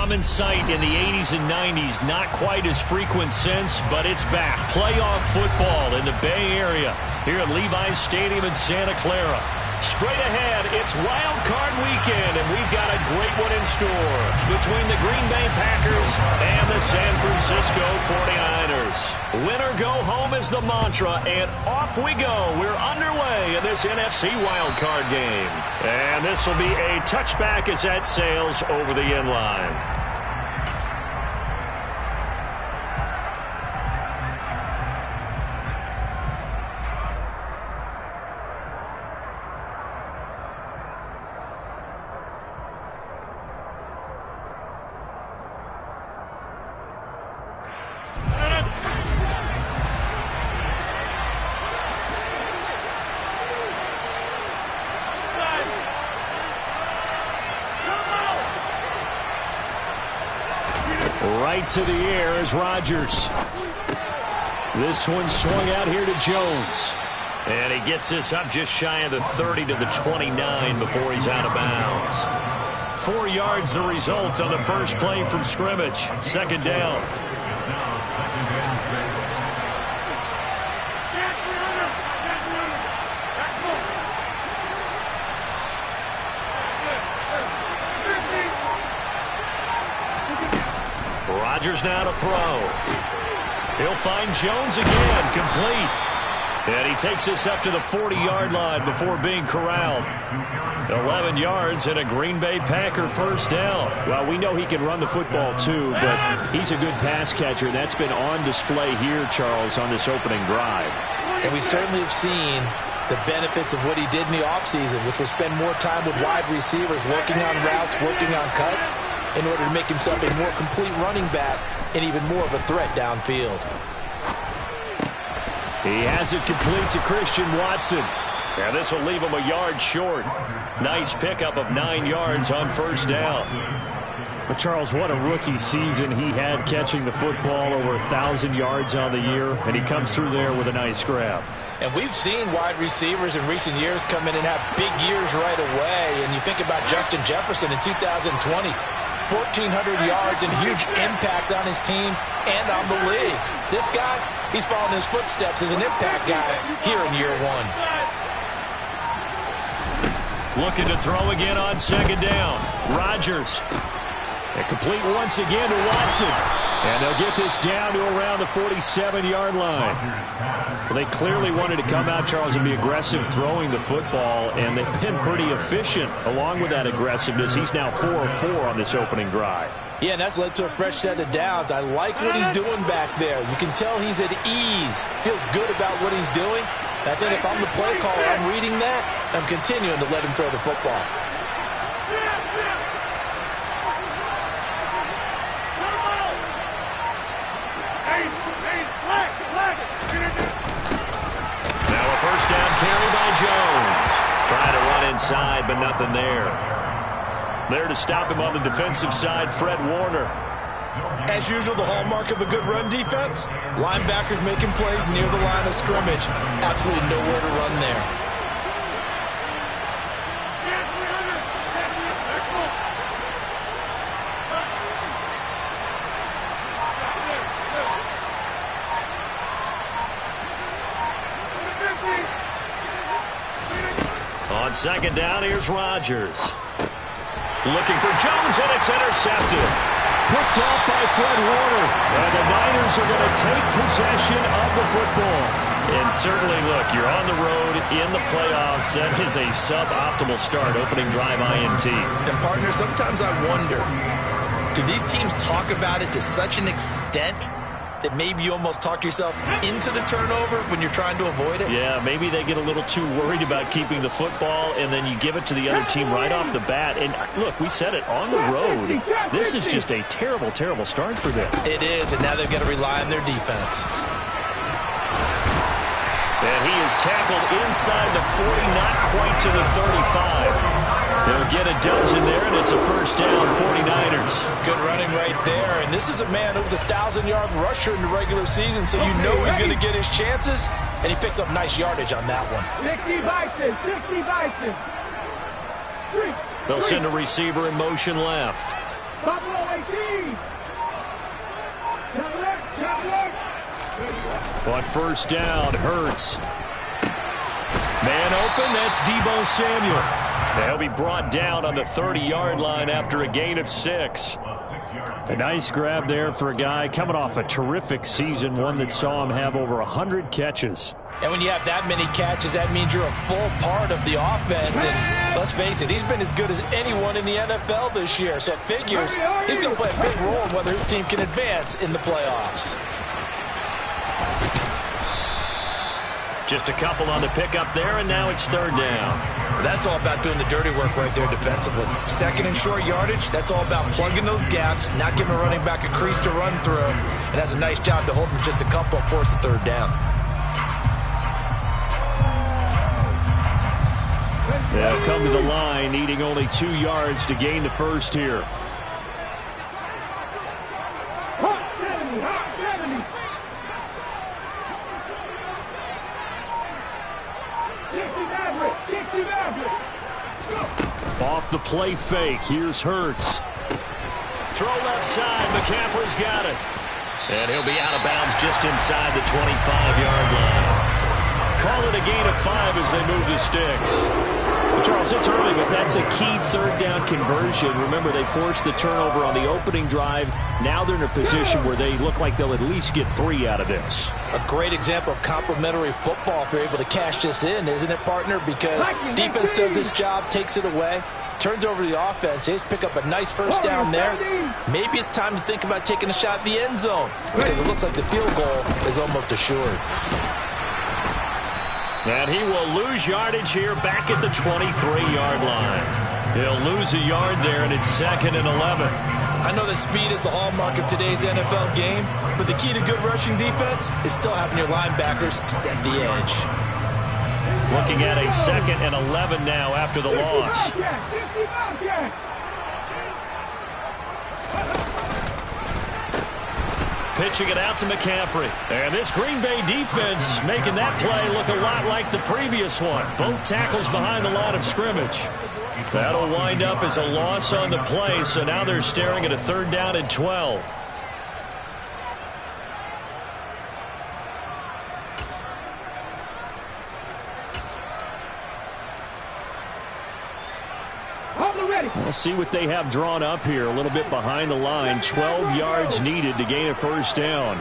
common sight in the 80s and 90s. Not quite as frequent since, but it's back. Playoff football in the Bay Area here at Levi's Stadium in Santa Clara. Straight ahead, it's Wild Card Weekend, and we've got a great one in store between the Green Bay Packers and the San Francisco 49ers. Winner go home is the mantra, and off we go. We're underway in this NFC Wild Card game. And this will be a touchback as that sails over the end line. Right to the air is Rodgers. This one swung out here to Jones. And he gets this up just shy of the 30 to the 29 before he's out of bounds. 4 yards the result on the first play from scrimmage. Second down. Rodgers now to throw. He'll find Jones again, complete. And he takes this up to the 40-yard line before being corralled. 11 yards and a Green Bay Packer first down. Well, we know he can run the football too, but he's a good pass catcher. That's been on display here, Charles, on this opening drive. And we certainly have seen the benefits of what he did in the offseason, which was spend more time with wide receivers, working on routes, working on cuts, in order to make himself a more complete running back and even more of a threat downfield. He has it complete to Christian Watson. And this will leave him a yard short. Nice pickup of 9 yards on first down. But Charles, what a rookie season he had catching the football, over 1,000 yards on the year, and he comes through there with a nice grab. And we've seen wide receivers in recent years come in and have big years right away. And you think about Justin Jefferson in 2020. 1,400 yards and huge impact on his team and on the league. This guy, he's following his footsteps as an impact guy here in year one. Looking to throw again on second down. Rodgers. And complete once again to Watson. And they'll get this down to around the 47-yard line. Well, they clearly wanted to come out, Charles, and be aggressive throwing the football, and they've been pretty efficient along with that aggressiveness. He's now 4 of 4 on this opening drive. Yeah, and that's led to a fresh set of downs. I like what he's doing back there. You can tell he's at ease, feels good about what he's doing. And I think if I'm the play caller, I'm reading that, I'm continuing to let him throw the football. First down carry by Jones. Trying to run inside, but nothing there. There to stop him on the defensive side, Fred Warner. As usual, the hallmark of a good run defense, linebackers making plays near the line of scrimmage. Absolutely nowhere to run there. On second down, here's Rodgers. Looking for Jones, and it's intercepted. Picked off by Fred Warner. And the Niners are going to take possession of the football. And certainly, look, you're on the road in the playoffs. That is a suboptimal start, opening drive INT. And, partner, sometimes I wonder, do these teams talk about it to such an extent that maybe you almost talk yourself into the turnover when you're trying to avoid it? Yeah, maybe they get a little too worried about keeping the football, and then you give it to the other team right off the bat. And look, we said it, on the road, this is just a terrible, terrible start for them. It is, and now they've got to rely on their defense. And he is tackled inside the 40, not quite to the 35. They'll get a dozen there, and it's a first down, 49ers. Good running right there. And this is a man who was a 1,000-yard rusher in the regular season, so you know he's going to get his chances. And he picks up nice yardage on that one. 60 Bison, 60 Bison. They'll send a receiver in motion left. On first down, Hurts. Man open, that's Deebo Samuel. They'll be brought down on the 30-yard line after a gain of 6. A nice grab there for a guy coming off a terrific season, one that saw him have over 100 catches. And when you have that many catches, that means you're a full part of the offense. And let's face it, he's been as good as anyone in the NFL this year. So it figures he's going to play a big role in whether his team can advance in the playoffs. Just a couple on the pickup there, and now it's third down. That's all about doing the dirty work right there defensively. Second and short yardage, that's all about plugging those gaps, not giving a running back a crease to run through, and that's a nice job to hold him just a couple and force the third down. They'll come to the line, needing only 2 yards to gain the first here. Off the play fake, here's Hurts. Throw left side, McCaffrey's got it. And he'll be out of bounds just inside the 25-yard line. Call it a gain of 5 as they move the sticks. Well, Charles, it's early, but that's a key third down conversion. Remember, they forced the turnover on the opening drive. Now they're in a position where they look like they'll at least get 3 out of this. A great example of complementary football if they're able to cash this in, isn't it, partner? Because defense does this job, takes it away, turns over the offense. They just pick up a nice first down there. Maybe it's time to think about taking a shot at the end zone because it looks like the field goal is almost assured. And he will lose yardage here back at the 23-yard line. He'll lose a yard there, and it's 2nd and 11. I know that speed is the hallmark of today's NFL game, but the key to good rushing defense is still having your linebackers set the edge. Looking at a 2nd and 11 now after the loss. Pitching it out to McCaffrey. And this Green Bay defense making that play look a lot like the previous one. Both tackles behind the line of scrimmage. That'll wind up as a loss on the play, so now they're staring at a 3rd down and 12. We'll see what they have drawn up here. A little bit behind the line. 12 yards needed to gain a first down.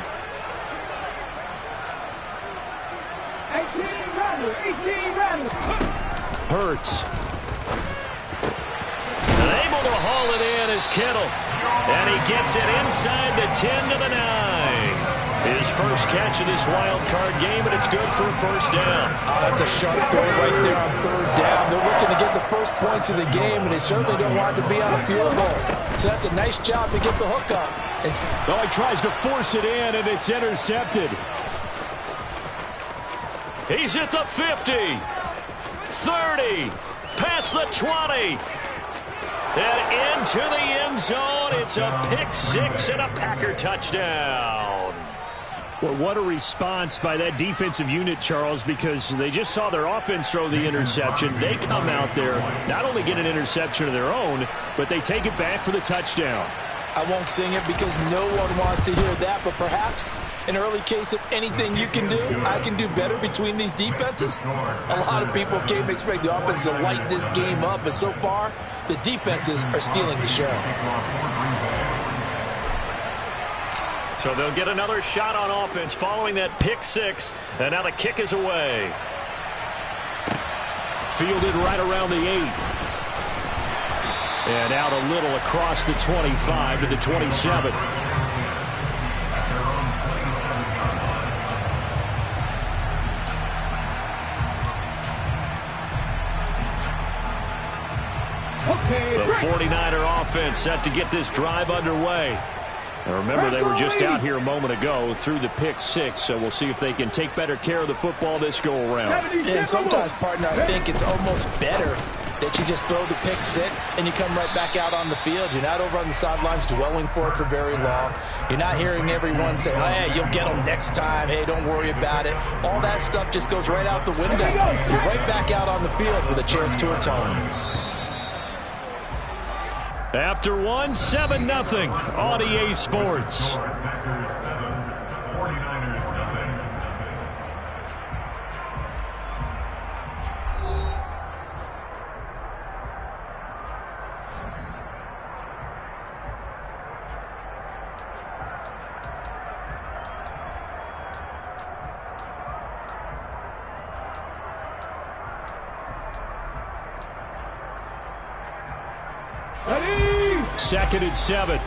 18 runners. Hurts. Able to haul it in is Kittle. And he gets it inside the 10 to the 9. His first catch of this wild card game, and it's good for a first down. That's a sharp throw right there on 3rd down. They're looking to get the first points of the game, and they certainly don't want to be on a field goal. So that's a nice job to get the hook up. Oh, he tries to force it in, and it's intercepted. He's at the 50, 30, past the 20. And into the end zone. It's a pick 6 and a Packer touchdown. Well, what a response by that defensive unit, Charles, because they just saw their offense throw the interception. They come out there, not only get an interception of their own, but they take it back for the touchdown. I won't sing it because no one wants to hear that, but perhaps an early case of anything you can do, I can do better between these defenses. A lot of people came to expect the offense to light this game up, but so far, the defenses are stealing the show. So they'll get another shot on offense following that pick 6, and now the kick is away. Fielded right around the 8. And out a little across the 25 to the 27. The 49er offense set to get this drive underway. Now remember, they were just out here a moment ago through the pick 6, so we'll see if they can take better care of the football this go-around. And sometimes, partner, I think it's almost better that you just throw the pick 6 and you come right back out on the field. You're not over on the sidelines dwelling for it for very long. You're not hearing everyone say, hey, you'll get them next time. Hey, don't worry about it. All that stuff just goes right out the window. You're right back out on the field with a chance to atone. After one, 7-0 on EA Sports. Ready? 2nd and 7.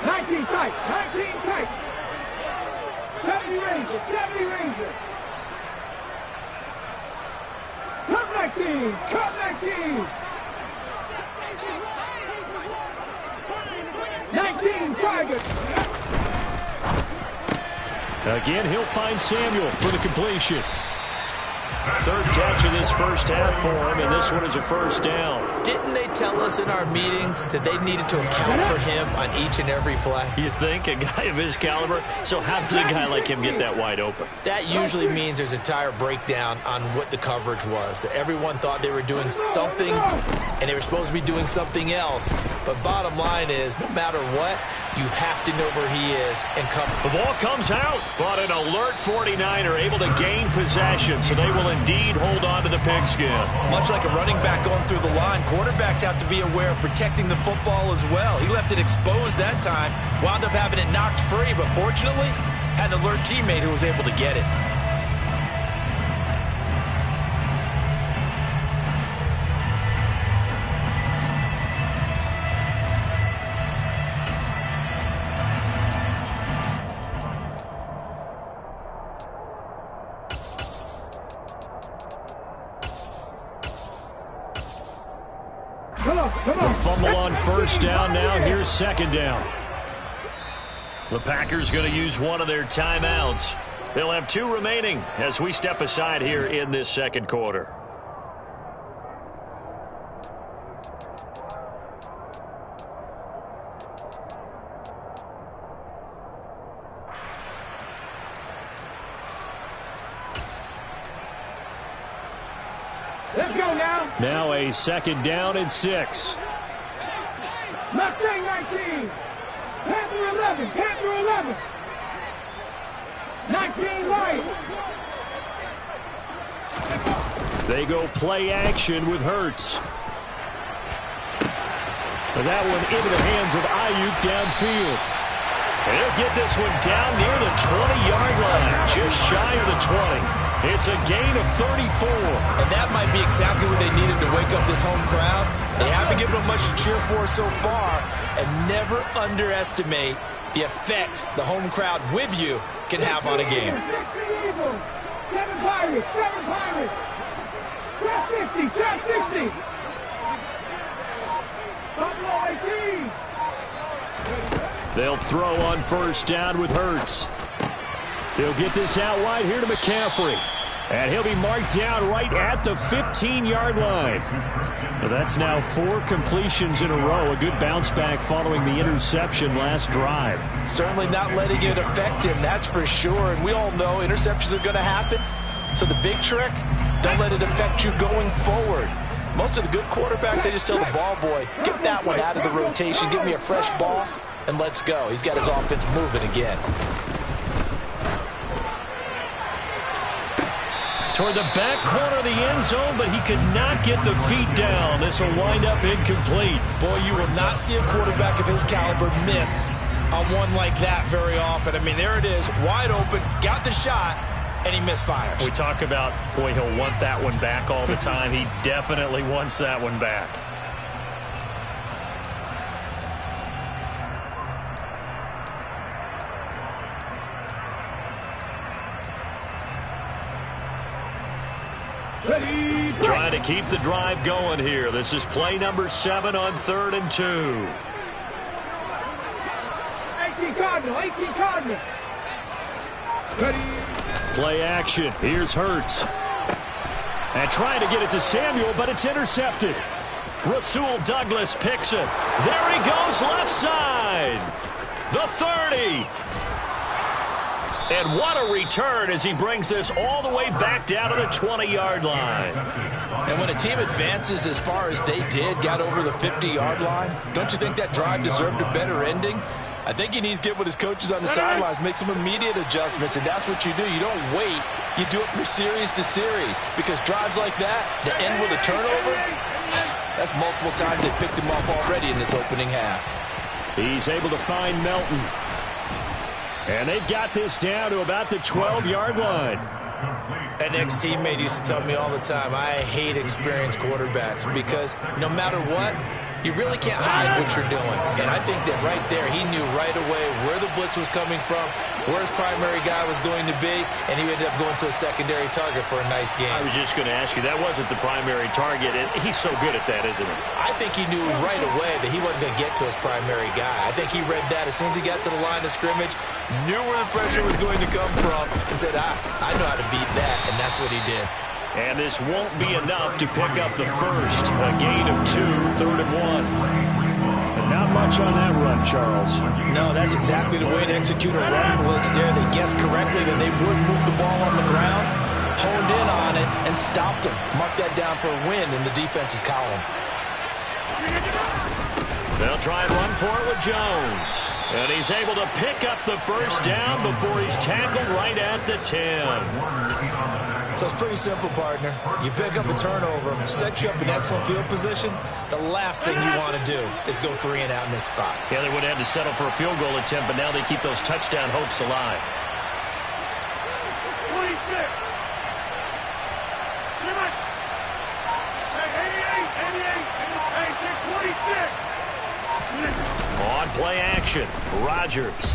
19 tight, 19 tight. 70 Rangers, 70 Rangers. Cut 19, cut 19. 19 Tigers. Again, he'll find Samuel for the completion. 3rd catch of this first half for him, and this one is a first down. Didn't they tell us in our meetings that they needed to account for him on each and every play? You think? A guy of his caliber? So how does a guy like him get that wide open? That usually means there's a tire breakdown on what the coverage was. That everyone thought they were doing something, and they were supposed to be doing something else. But bottom line is, no matter what, you have to know where he is and cover. The ball comes out, but an alert 49er able to gain possession, so they will indeed hold on to the pigskin. Much like a running back going through the line, quarterbacks have to be aware of protecting the football as well. He left it exposed that time, wound up having it knocked free, but fortunately, had an alert teammate who was able to get it. The fumble on first down. Now here's 2nd down. The Packers going to use one of their timeouts. They'll have 2 remaining as we step aside here in this 2nd quarter. Let's go now. Now a 2nd down and 6. Mustang 19. Panther 11. Panther 11. 19 Lions. They go play action with Hurts. And that one into the hands of Ayuk downfield. And he'll get this one down near the 20-yard line, just shy of the 20. It's a gain of 34. And that might be exactly what they needed to wake up this home crowd. They haven't given them much to cheer for so far, and never underestimate the effect the home crowd with you can have on a game. 7 Pirates, 7 Pirates. Trap 50, trap 50. Buffalo 18. They'll throw on first down with Hurts. He'll get this out wide here to McCaffrey. And he'll be marked down right at the 15-yard line. Well, that's now 4 completions in a row. A good bounce back following the interception last drive. Certainly not letting it affect him, that's for sure. And we all know interceptions are going to happen. So the big trick, don't let it affect you going forward. Most of the good quarterbacks, they just tell the ball boy, get that one out of the rotation, give me a fresh ball, and let's go. He's got his offense moving again. Toward the back corner of the end zone, but he could not get the feet down. This will wind up incomplete. Boy, you will not see a quarterback of his caliber miss on one like that very often. I mean, there it is, wide open, got the shot, and he misfires. We talk about, boy, he'll want that one back all the time. He definitely wants that one back. Trying to keep the drive going here. This is play number 7 on 3rd and 2. 18 Cardinal, 18 Cardinal. Ready. Play action. Here's Hurts. And trying to get it to Samuel, but it's intercepted. Rasul Douglas picks it. There he goes, left side. The 30. And what a return as he brings this all the way back down to the 20-yard line. And when a team advances as far as they did, got over the 50-yard line, don't you think that drive deserved a better ending? I think he needs to get with his coaches on the sidelines, make some immediate adjustments, and that's what you do. You don't wait. You do it from series to series, because drives like that end with a turnover, that's multiple times they picked him off already in this opening half. He's able to find Melton. And they've got this down to about the 12-yard line. An ex-teammate used to tell me all the time, I hate experienced quarterbacks because no matter what, you really can't hide what you're doing. And I think that right there, he knew right away where the blitz was coming from, where his primary guy was going to be, and he ended up going to a secondary target for a nice game. I was just going to ask you, that wasn't the primary target, and he's so good at that, isn't he? I think he knew right away that he wasn't going to get to his primary guy. I think he read that as soon as he got to the line of scrimmage, knew where the pressure was going to come from, and said, I know how to beat that, and that's what he did. And this won't be enough to pick up the first. A gain of 2, 3rd and 1. And not much on that run, Charles. No, that's exactly the way to execute a run blitz there. They guessed correctly that they would move the ball on the ground, honed in on it, and stopped him. Mark that down for a win in the defense's column. They'll try and run for it with Jones. And he's able to pick up the first down before he's tackled right at the 10. So it's pretty simple, partner. You pick up a turnover, set you up in excellent field position. The last thing you want to do is go 3 and out in this spot. Yeah, they would have had to settle for a field goal attempt, but now they keep those touchdown hopes alive. 26. On play action, Rodgers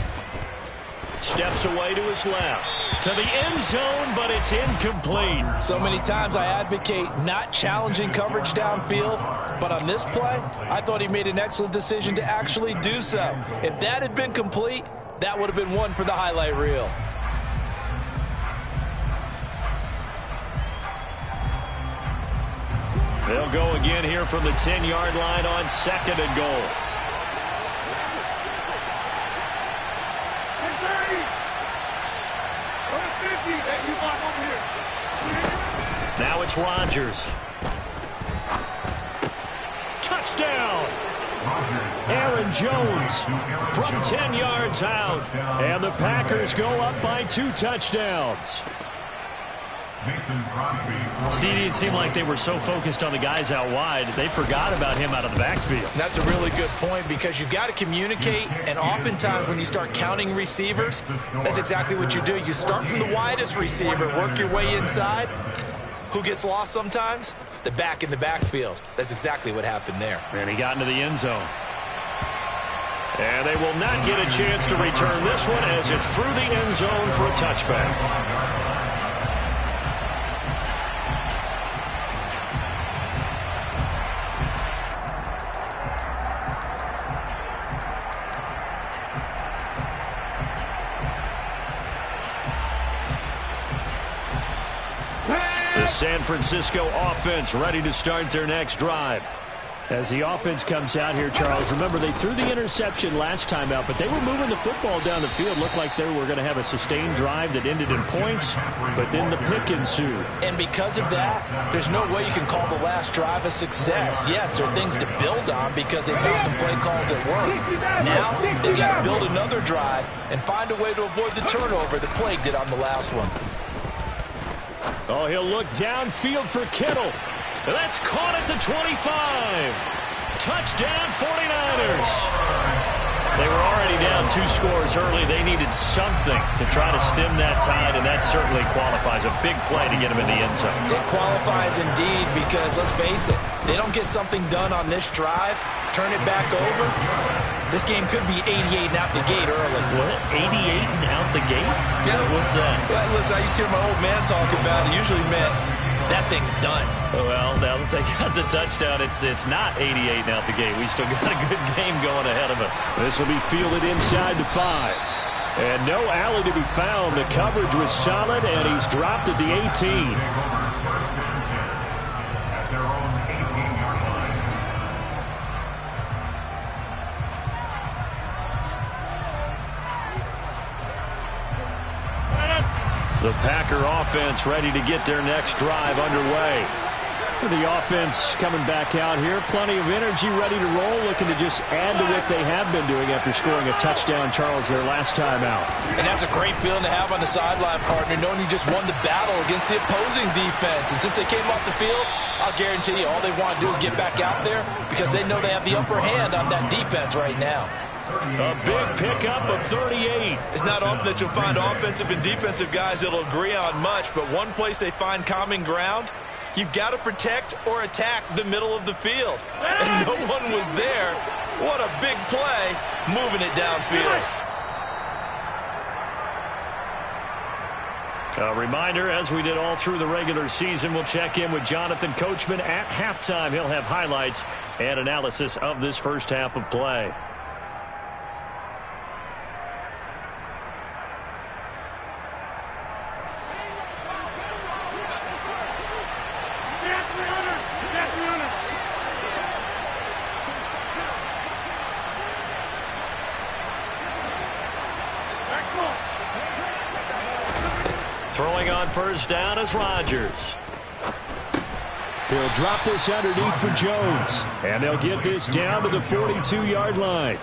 steps away to his left, to the end zone, but it's incomplete. So many times I advocate not challenging coverage downfield, but on this play, I thought he made an excellent decision to actually do so. If that had been complete, that would have been one for the highlight reel. They'll go again here from the 10-yard line on 2nd and goal. Now it's Rodgers. Touchdown! Aaron Jones from 10 yards out. And the Packers go up by 2 touchdowns. CD, it seemed like they were so focused on the guys out wide, they forgot about him out of the backfield. That's a really good point because you've got to communicate, and oftentimes when you start counting receivers, that's exactly what you do. You start from the widest receiver, work your way inside. Who gets lost sometimes? The back in the backfield. That's exactly what happened there. And he got into the end zone. And they will not get a chance to return this one as it's through the end zone for a touchback. The San Francisco offense ready to start their next drive. As the offense comes out here, Charles, remember they threw the interception last time out, but they were moving the football down the field. Looked like they were going to have a sustained drive that ended in points, but then the pick ensued. And because of that, there's no way you can call the last drive a success. Yes, there are things to build on because they found some play calls that work. Now, they've got to build another drive and find a way to avoid the turnover that plagued it on the last one. Oh, he'll look downfield for Kittle. That's caught at the 25. Touchdown, 49ers. They were already down 2 scores early. They needed something to try to stem that tide, and that certainly qualifies. A big play to get them in the end zone. It qualifies indeed because, let's face it, they don't get something done on this drive, turn it back over, this game could be 88 and out the gate early. What? 88 and out the gate? Yeah. What's that? Well, listen, I used to hear my old man talk about it. Usually meant that thing's done. Well, now that they got the touchdown, it's not 88 and out the gate. We still got a good game going ahead of us. This will be fielded inside the 5. And no alley to be found. The coverage was solid, and he's dropped at the 18. The Packer offense ready to get their next drive underway. The offense coming back out here. Plenty of energy, ready to roll, looking to just add to what they have been doing after scoring a touchdown, Charles, their last time out. And that's a great feeling to have on the sideline, partner, knowing you just won the battle against the opposing defense. And since they came off the field, I'll guarantee you all they want to do is get back out there because they know they have the upper hand on that defense right now. A big pickup of 38. It's not often that you'll find offensive and defensive guys that'll agree on much, but one place they find common ground, you've got to protect or attack the middle of the field. And no one was there. What a big play, moving it downfield. A reminder, as we did all through the regular season, we'll check in with Jonathan Coachman at halftime. He'll have highlights and analysis of this first half of play. Throwing on first down is Rodgers. He'll drop this underneath for Jones. And they'll get this down to the 42-yard line.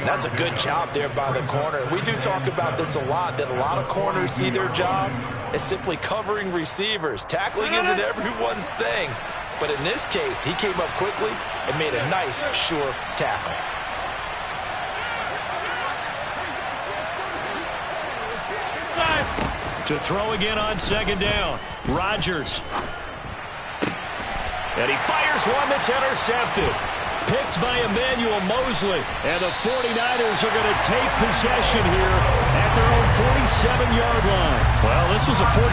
That's a good job there by the corner. We do talk about this a lot, that a lot of corners see their job as simply covering receivers. Tackling isn't everyone's thing. But in this case, he came up quickly and made a nice, sure tackle. To throw again on second down. Rodgers. And he fires one that's intercepted. Picked by Emmanuel Mosley. And the 49ers are going to take possession here at their own 47-yard line. Well, this was a 14-0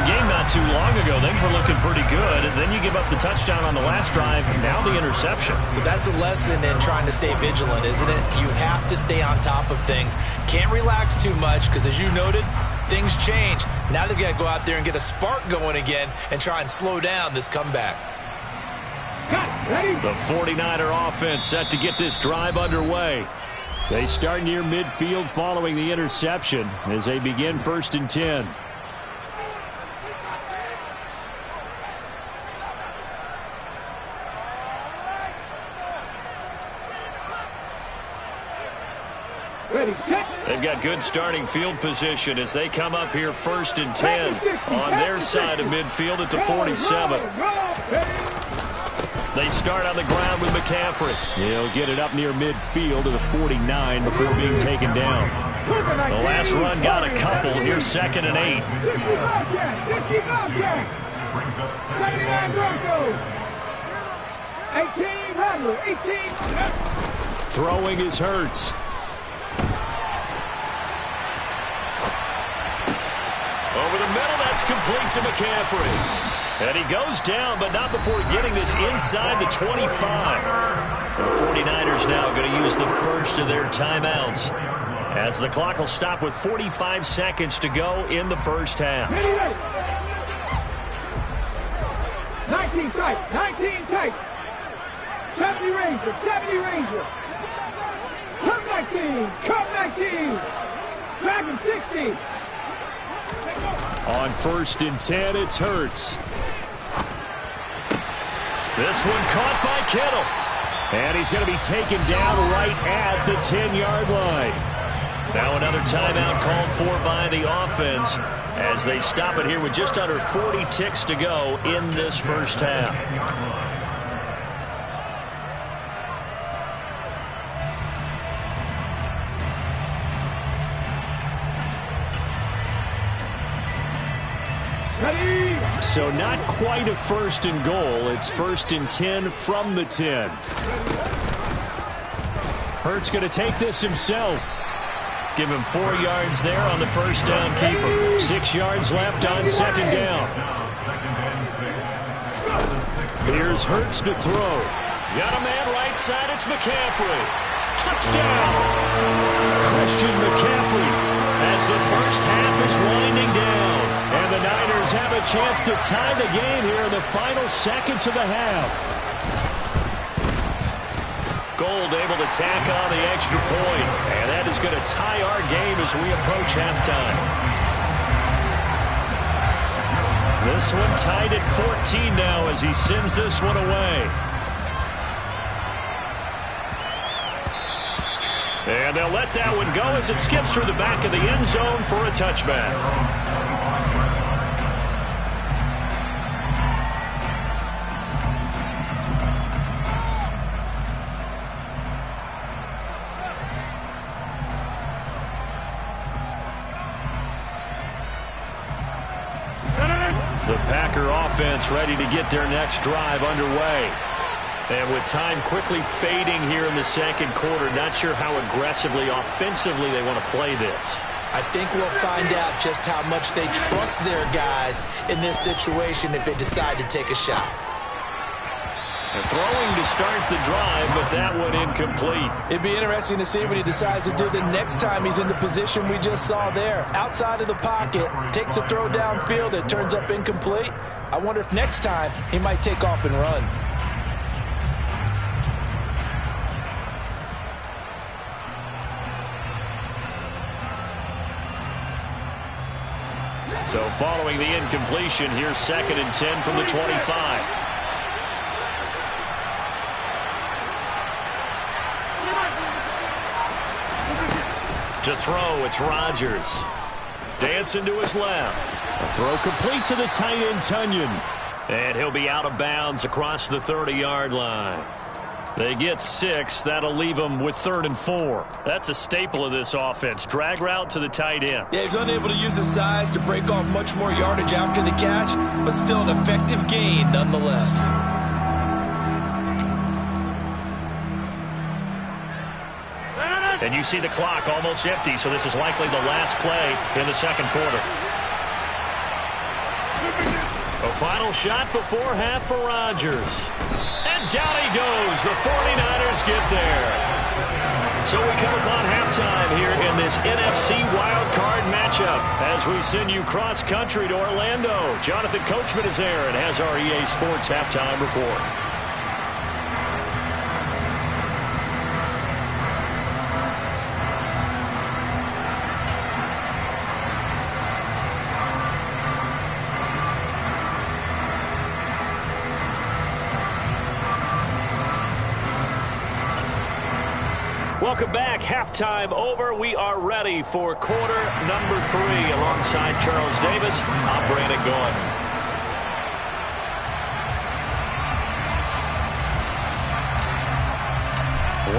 game not too long ago. Things were looking pretty good. And then you give up the touchdown on the last drive. Now the interception. So that's a lesson in trying to stay vigilant, isn't it? You have to stay on top of things. Can't relax too much because, as you noted, things change. Now they've got to go out there and get a spark going again and try and slow down this comeback. The 49er offense set to get this drive underway. They start near midfield following the interception as they begin 1st and 10. They've got good starting field position as they come up here 1st and 10 on their side of midfield at the 47. They start on the ground with McCaffrey. He'll get it up near midfield to the 49 before being taken down. The last run got a couple. Here's 2nd and 8. Throwing is Hurts. Over the middle, that's complete to McCaffrey. And he goes down, but not before getting this inside the 25. The 49ers now going to use the first of their timeouts, as the clock will stop with 45 seconds to go in the first half. 19 tight, 19 tight. 70 Ranger, 70 Ranger. Come 19, come 19. Dragon 60. On 1st and 10, it's Hurts. This one caught by Kittle. And he's going to be taken down right at the 10-yard line. Now another timeout called for by the offense as they stop it here with just under 40 ticks to go in this first half. So not quite a 1st and goal. It's 1st and 10 from the 10. Hurts going to take this himself. Give him 4 yards there on the first down keeper. 6 yards left on 2nd down. Here's Hurts to throw. Got a man right side. It's McCaffrey. Touchdown. Christian McCaffrey as the first half is winding down. And the Niners have a chance to tie the game here in the final seconds of the half. Gold able to tack on the extra point. And that is going to tie our game as we approach halftime. This one tied at 14 now as he sends this one away. And they'll let that one go as it skips through the back of the end zone for a touchback. The Packer offense ready to get their next drive underway. And with time quickly fading here in the second quarter, not sure how aggressively, offensively they want to play this. I think we'll find out just how much they trust their guys in this situation if they decide to take a shot. They're throwing to start the drive, but that one incomplete. It'd be interesting to see what he decides to do the next time he's in the position we just saw there. Outside of the pocket, takes a throw downfield, it turns up incomplete. I wonder if next time he might take off and run. So following the incompletion, here's 2nd and 10 from the 25. To throw, it's Rodgers. Dancing to his left. A throw complete to the tight end, Tunyon. And he'll be out of bounds across the 30-yard line. They get 6. That'll leave them with 3rd and 4. That's a staple of this offense. Drag route to the tight end. Yeah, he's unable to use his size to break off much more yardage after the catch, but still an effective gain nonetheless. And you see the clock almost empty, so this is likely the last play in the second quarter. A final shot before half for Rodgers. And down he goes. The 49ers get there. So we come upon halftime here in this NFC wildcard matchup as we send you cross-country to Orlando. Jonathan Coachman is there and has our EA Sports halftime report. Welcome back. Halftime over. We are ready for quarter number 3 alongside Charles Davis. I'm Brandon Gaudin.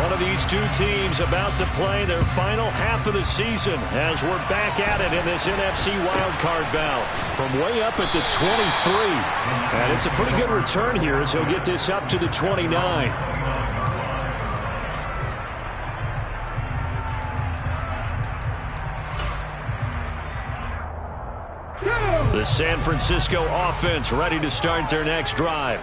One of these two teams about to play their final half of the season as we're back at it in this NFC wildcard bout from way up at the 23. And it's a pretty good return here as he'll get this up to the 29. The San Francisco offense ready to start their next drive.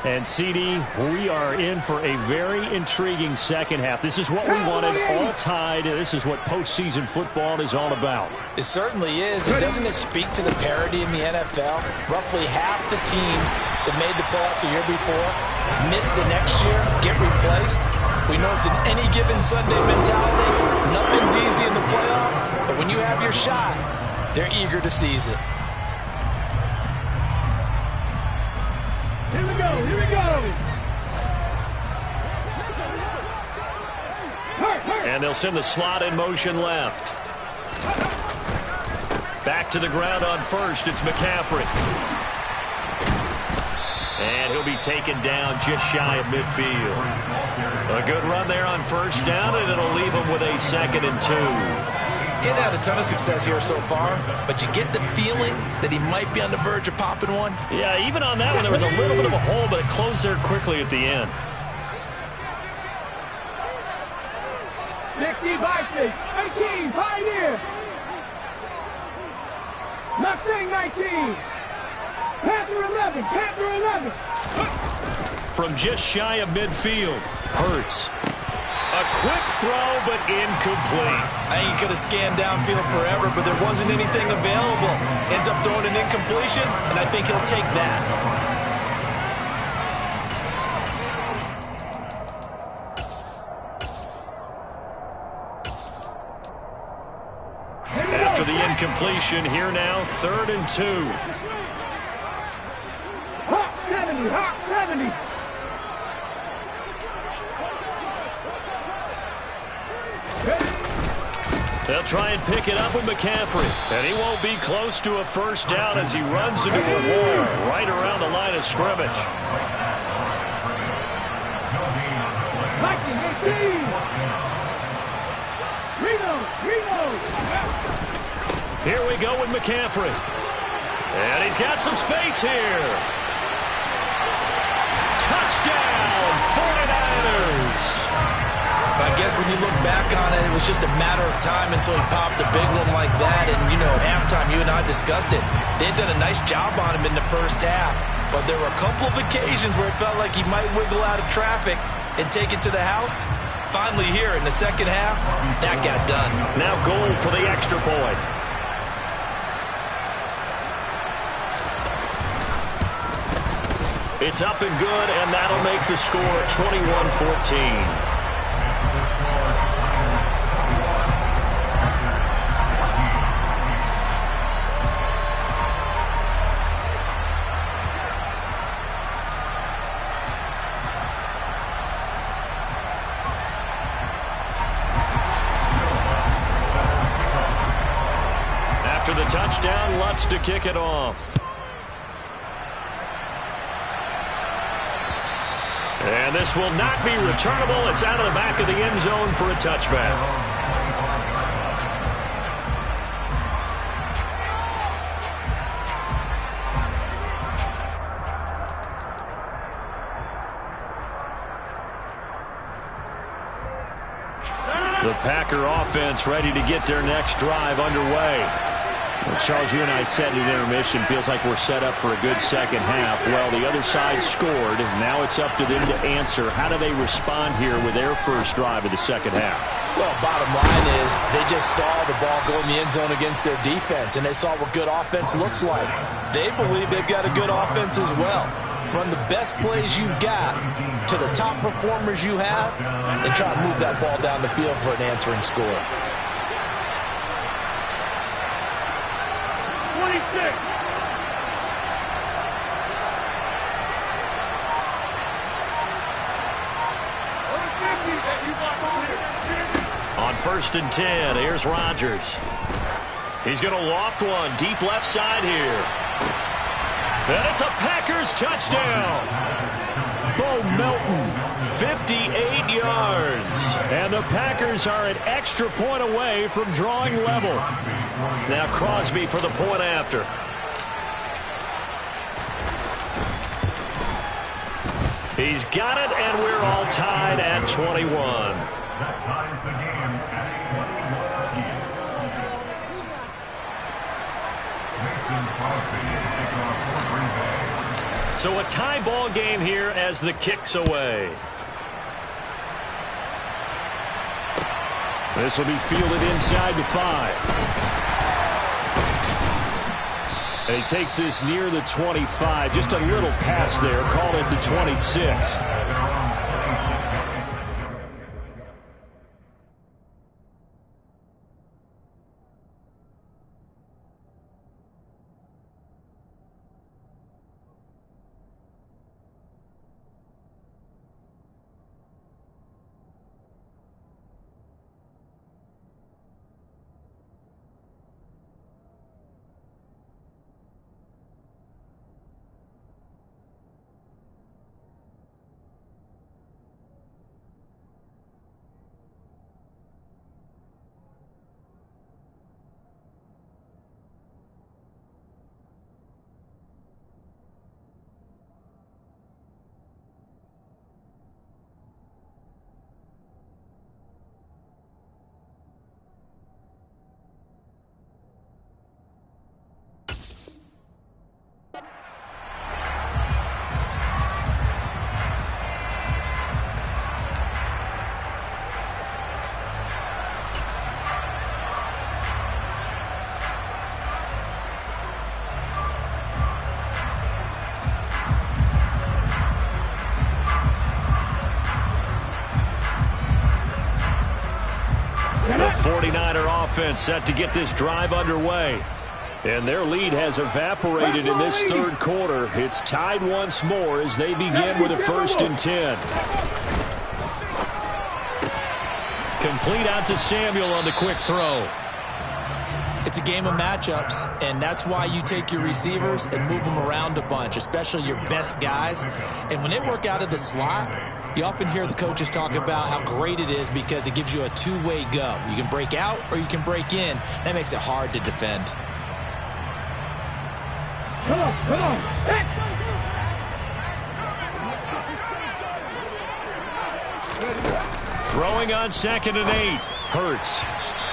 And, CD, we are in for a very intriguing second half. This is what we wanted, all tied. This is what postseason football is all about. It certainly is. And doesn't it speak to the parity in the NFL? Roughly half the teams that made the playoffs a year before miss the next year, get replaced. We know it's an any given Sunday mentality. Nothing's easy in the playoffs, but when you have your shot, they're eager to seize it. Here we go, here we go. And they'll send the slot in motion left. Back to the ground on first. It's McCaffrey. And he'll be taken down just shy of midfield. A good run there on first down, and it'll leave him with a 2nd and 2. He's had a ton of success here so far, but you get the feeling that he might be on the verge of popping one. Yeah, even on that one, there was a little bit of a hole, but it closed there quickly at the end. 60 Vikings, 18, Pioneers. Mustang 19. Panther 11, Panther 11. From just shy of midfield, Hurts. A quick throw, but incomplete. I think he could have scanned downfield forever, but there wasn't anything available. Ends up throwing an incompletion, and I think he'll take that. After the incompletion, here now, 3rd and 2. hot 70. They'll try and pick it up with McCaffrey. And he won't be close to a first down as he runs into a wall right around the line of scrimmage. Here we go with McCaffrey. And he's got some space here. Touchdown, 49ers. I guess when you look back on it, it was just a matter of time until he popped a big one like that. And, you know, at halftime, you and I discussed it. They had done a nice job on him in the first half. But there were a couple of occasions where it felt like he might wiggle out of traffic and take it to the house. Finally here in the second half, that got done. Now goal for the extra point. It's up and good, and that'll make the score 21-14. After the touchdown, Lutz to kick it off. And this will not be returnable. It's out of the back of the end zone for a touchback. The Packer offense ready to get their next drive underway. Well, Charles, you and I said at intermission, feels like we're set up for a good second half. Well, the other side scored. Now it's up to them to answer. How do they respond here with their first drive of the second half? Well, bottom line is they just saw the ball go in the end zone against their defense, and they saw what good offense looks like. They believe they've got a good offense as well. Run the best plays you've got to the top performers you have and try to move that ball down the field for an answering score. 26. On 1st and 10, here's Rodgers. He's going to loft one deep left side here. And it's a Packers touchdown. Bo Melton, 58 yards. And the Packers are an extra point away from drawing level. Now Crosby for the point after. He's got it, and we're all tied at 21. That ties the game at 21 apiece. So a tie ball game here as the kick's away. This will be fielded inside the 5. And he takes this near the 25. Just a little pass there. Call it the 26. The 49er offense set to get this drive underway. And their lead has evaporated in this third quarter. It's tied once more as they begin with a 1st and 10. Complete out to Samuel on the quick throw. It's a game of matchups, and that's why you take your receivers and move them around a bunch, especially your best guys. And when they work out of the slot, you often hear the coaches talk about how great it is because it gives you a two-way go. You can break out or you can break in. That makes it hard to defend. Come on. Hey. Throwing on 2nd and 8. Hurts.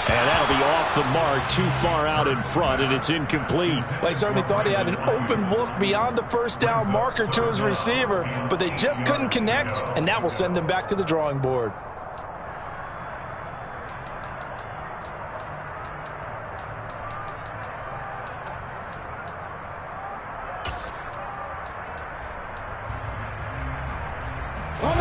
And that'll be off the mark, too far out in front, and it's incomplete. Well, he certainly thought he had an open look beyond the first down marker to his receiver, but they just couldn't connect, and that will send them back to the drawing board.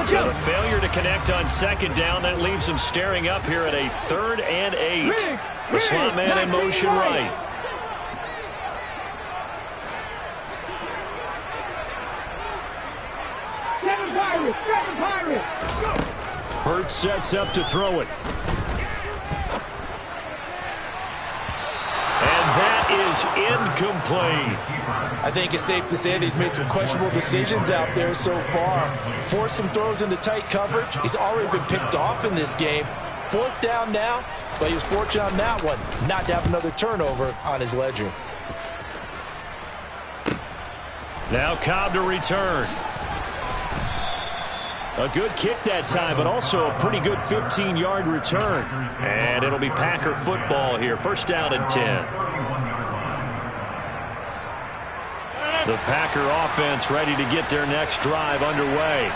So the failure to connect on 2nd down, that leaves him staring up here at a 3rd and 8. The slot man in motion right. Seven Pirates. Hurts sets up to throw it. And that is incomplete. I think it's safe to say that he's made some questionable decisions out there so far. Forced some throws into tight coverage. He's already been picked off in this game. 4th down now, but he was fortunate on that one not to have another turnover on his ledger. Now Cobb to return. A good kick that time, but also a pretty good 15-yard return. And it'll be Packer football here. 1st down and 10. The Packer offense ready to get their next drive underway.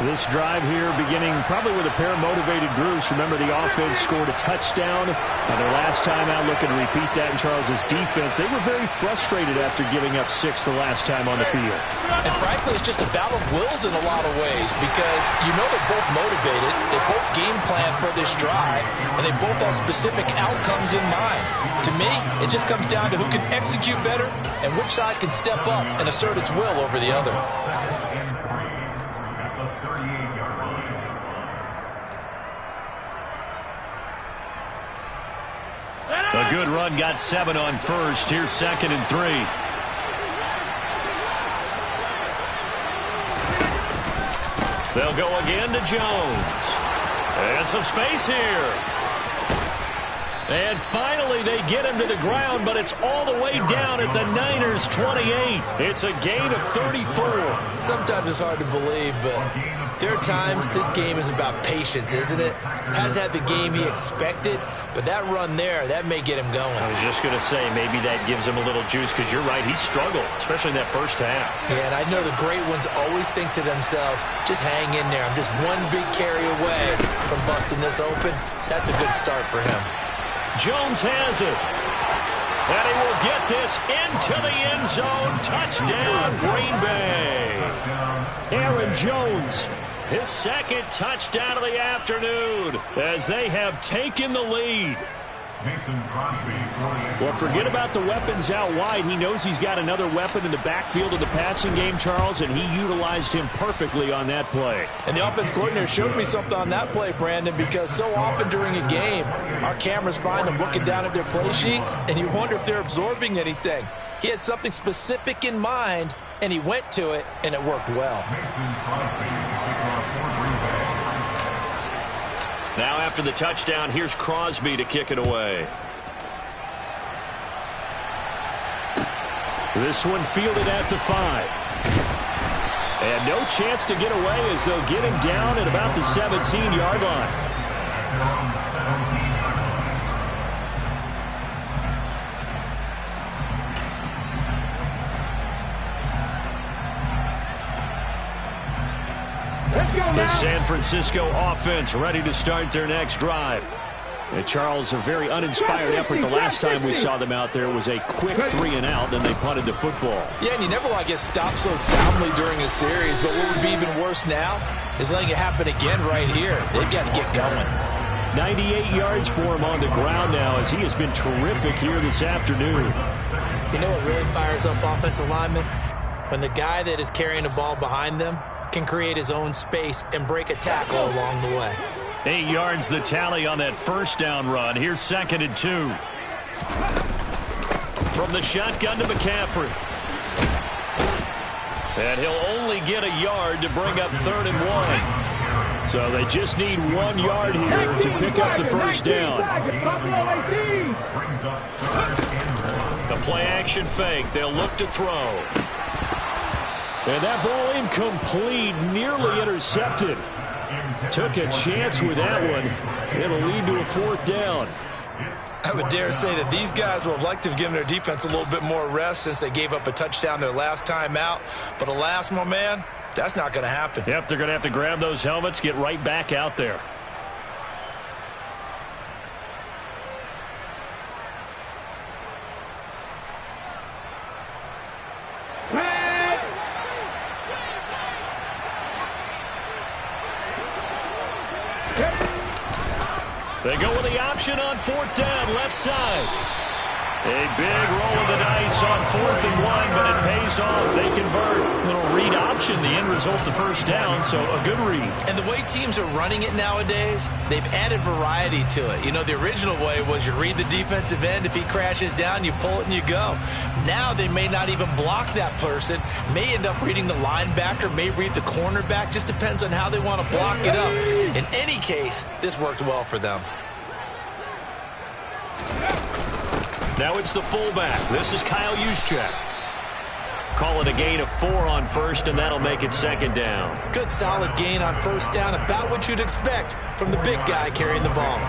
This drive here beginning probably with a pair of motivated groups. Remember, the offense scored a touchdown on their last time out, looking to repeat that in Charles's defense. They were very frustrated after giving up 6 the last time on the field. And frankly, it's just a battle of wills in a lot of ways because you know they're both motivated. They both game plan for this drive, and they both have specific outcomes in mind. To me, it just comes down to who can execute better and which side can step up and assert its will over the other. A good run got 7 on 1st. Here's 2nd and 3. They'll go again to Jones. And some space here. And finally they get him to the ground, but it's all the way down at the Niners' 28. It's a gain of 34. Sometimes it's hard to believe, but there are times this game is about patience, isn't it? Has had the game he expected, but that run there, that may get him going. I was just going to say, maybe that gives him a little juice, because you're right, he struggled, especially in that first half. Yeah, and I know the great ones always think to themselves, just hang in there. I'm just one big carry away from busting this open. That's a good start for him. Jones has it. And he will get this into the end zone. Touchdown, Green Bay. Aaron Jones, his 2nd touchdown of the afternoon as they have taken the lead. Well, forget about the weapons out wide. He knows he's got another weapon in the backfield of the passing game, Charles, and he utilized him perfectly on that play. And the offense coordinator showed me something on that play, Brandon, because so often during a game, our cameras find them looking down at their play sheets, and you wonder if they're absorbing anything. He had something specific in mind, and he went to it, and it worked well. Now after the touchdown, here's Crosby to kick it away. This one fielded at the 5. And no chance to get away as they'll get him down at about the 17-yard line. The San Francisco offense ready to start their next drive. And Charles, a very uninspired effort the last time we saw them out there was a quick 3-and-out, and they punted the football. Yeah, and you never want to get stopped so soundly during a series, but what would be even worse now is letting it happen again right here. They've got to get going. 98 yards for him on the ground now as he has been terrific here this afternoon. You know what really fires up offensive linemen? When the guy that is carrying the ball behind them can create his own space and break a tackle along the way. 8 yards the tally on that first down run. Here's 2nd and 2. From the shotgun to McCaffrey. And he'll only get a yard to bring up 3rd and 1. So they just need 1 yard here to pick up the first down. The play action fake. They'll look to throw. And that ball incomplete, nearly intercepted. Took a chance with that one. It'll lead to a 4th down. I would dare say that these guys would have liked to have given their defense a little bit more rest since they gave up a touchdown their last time out. But alas, my man, that's not going to happen. Yep, they're going to have to grab those helmets, get right back out there. They go with the option on 4th down, left side. A big roll of the dice on 4th and 1, but it pays off. They convert. Little read option, the end result, the first down, so a good read. And the way teams are running it nowadays, they've added variety to it. You know, the original way was you read the defensive end. If he crashes down, you pull it and you go. Now they may not even block that person, may end up reading the linebacker, may read the cornerback. Just depends on how they want to block it up. In any case, this worked well for them. Now it's the fullback. This is Kyle Juszczyk. Call it a gain of 4 on first, and that'll make it 2nd down. Good solid gain on first down, about what you'd expect from the big guy carrying the ball.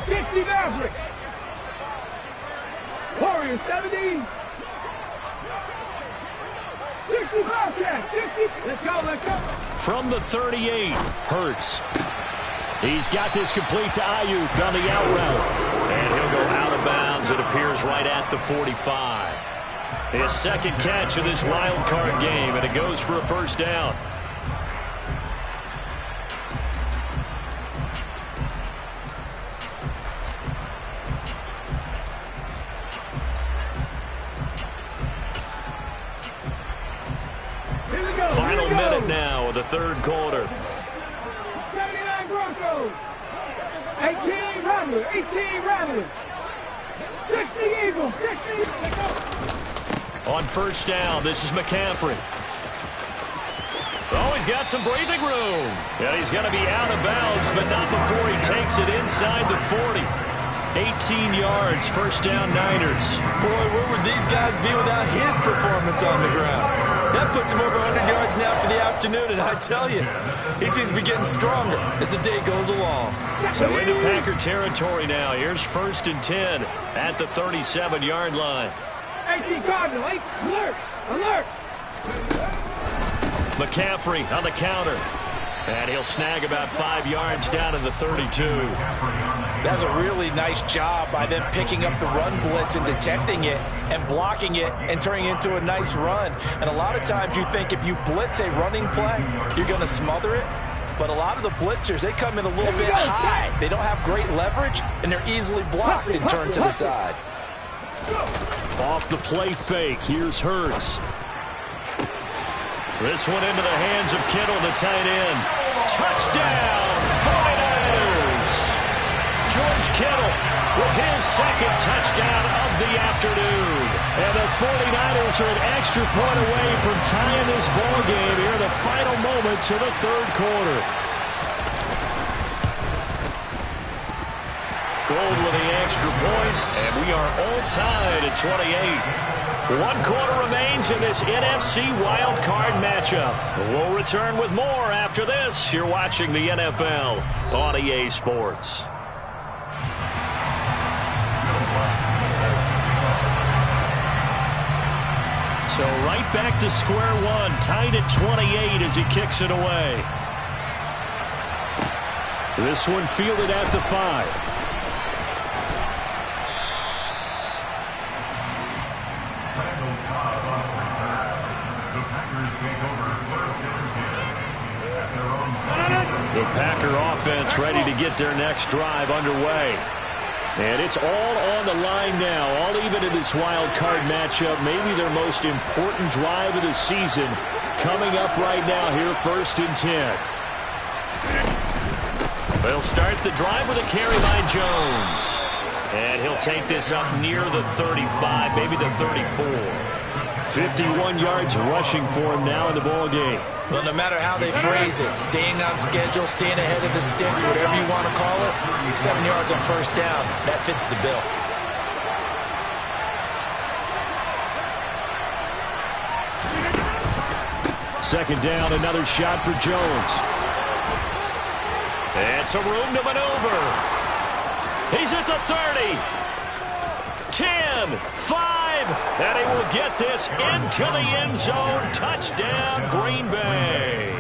Dixie Maverick. Warriors 70. 60 Bobcat. 60. Let's go, let's go. From the 38, Hurts. He's got this complete to Ayuk on the out route. And he'll go out of bounds. It appears right at the 45. His 2nd catch of this wild card game, and it goes for a first down. Final minute now of the 3rd quarter. 79 Broncos. 18 Ramblers. 18 Ramblers. 60 Eagles. 60. On first down, this is McCaffrey. Oh, he's got some breathing room. Yeah, he's going to be out of bounds, but not before he takes it inside the 40. 18 yards, first down Niners. Boy, where would these guys be without his performance on the ground? That puts him over 100 yards now for the afternoon, and I tell you, he seems to be getting stronger as the day goes along. So into Packer territory now. Here's 1st and 10 at the 37-yard line. 18 Cardinal. Alert. Alert. McCaffrey on the counter. And he'll snag about 5 yards down to the 32. That's a really nice job by them picking up the run blitz and detecting it and blocking it and turning it into a nice run. And a lot of times you think if you blitz a running play, you're going to smother it. But a lot of the blitzers, they come in a little bit high. They don't have great leverage, and they're easily blocked and turned to the side. Off the play fake, here's Hurts. This one into the hands of Kittle, the tight end. Touchdown, 49ers! George Kittle with his 2nd touchdown of the afternoon. And the 49ers are an extra point away from tying this ball game here in the final moments of the 3rd quarter. Gold with the extra point, and we are all tied at 28. 1 quarter remains in this NFC wild card matchup. We'll return with more after this. You're watching the NFL on EA Sports. So right back to square one, tied at 28 as he kicks it away. This one fielded at the 5. The Packer offense ready to get their next drive underway. And it's all on the line now, all even in this wild card matchup. Maybe their most important drive of the season coming up right now here, 1st and 10. They'll start the drive with a carry by Jones. And he'll take this up near the 35, maybe the 34. 51 yards rushing for him now in the ball game. Well, no matter how they phrase it, staying on schedule, staying ahead of the sticks, whatever you want to call it, 7 yards on 1st down, that fits the bill. Second down, another shot for Jones. And some room to maneuver. He's at the 30. 10, 5, and he will get this into the end zone. Touchdown, Green Bay.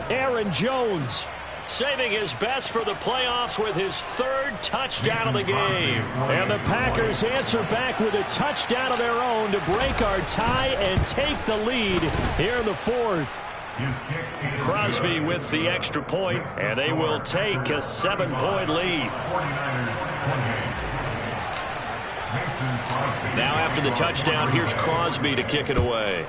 Aaron Jones saving his best for the playoffs with his 3rd touchdown of the game. And the Packers answer back with a touchdown of their own to break our tie and take the lead here in the 4th. Crosby with the extra point, and they will take a 7-point lead. Now after the touchdown, here's Crosby to kick it away.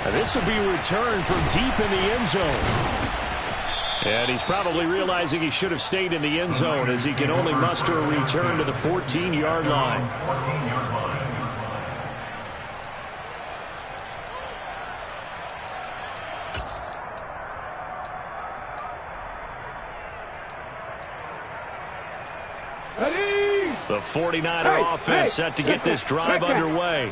And this will be returned from deep in the end zone. And he's probably realizing he should have stayed in the end zone as he can only muster a return to the 14-yard line. The 49er offense set to get this drive underway.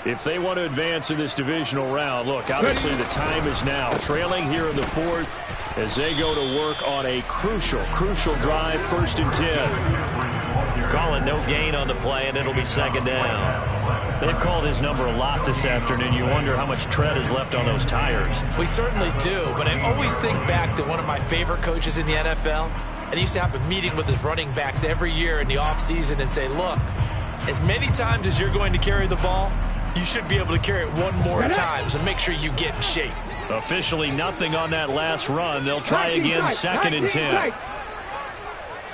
If they want to advance in this divisional round, look, obviously the time is now. Trailing here in the 4th as they go to work on a crucial drive, 1st and 10. Calling no gain on the play, and it'll be 2nd down. They've called his number a lot this afternoon. You wonder how much tread is left on those tires. We certainly do, but I always think back to one of my favorite coaches in the NFL. And he used to have a meeting with his running backs every year in the offseason and say, look, as many times as you're going to carry the ball, you should be able to carry it one more time, so make sure you get in shape. Officially nothing on that last run. They'll try again, 2nd and 10.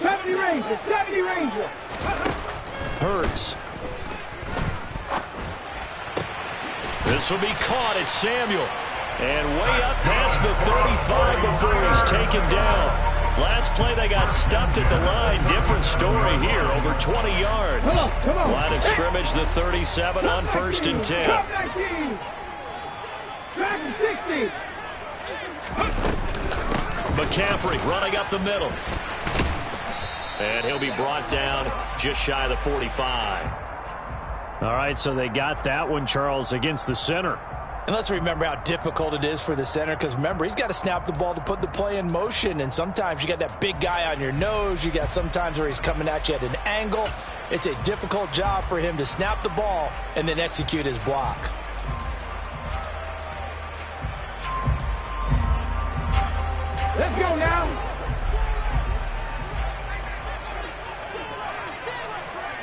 70 Ranger. Hurts. This will be caught at Samuel. And way up past the 35 before he's taken down. Last play, they got stuffed at the line. Different story here, over 20 yards. Come on. Line of scrimmage, the 37 on 1st and 10. McCaffrey running up the middle. And he'll be brought down just shy of the 45. All right, so they got that one, Charles, against the center. And let's remember how difficult it is for the center, because remember, he's got to snap the ball to put the play in motion, and sometimes you got that big guy on your nose. You got sometimes where he's coming at you at an angle. It's a difficult job for him to snap the ball and then execute his block. Let's go now.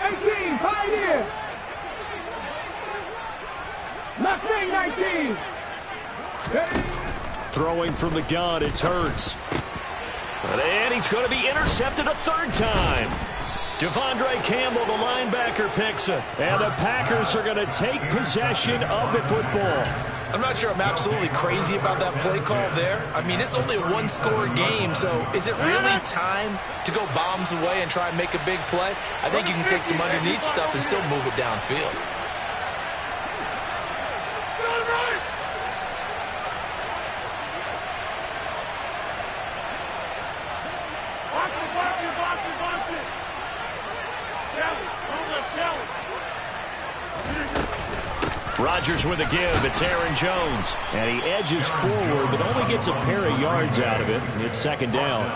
18, Pioneer. Left wing, 19. Throwing from the gun, it's Hurts. And he's going to be intercepted a 3rd time. Devondre Campbell, the linebacker, picks it. And the Packers are going to take possession of the football. I'm not sure I'm absolutely crazy about that play call there. I mean, it's only a 1-score game, so is it really time to go bombs away and try and make a big play? I think you can take some underneath stuff and still move it downfield. Rodgers with a give. It's Aaron Jones. And he edges forward, but only gets a pair of yards out of it. It's second down.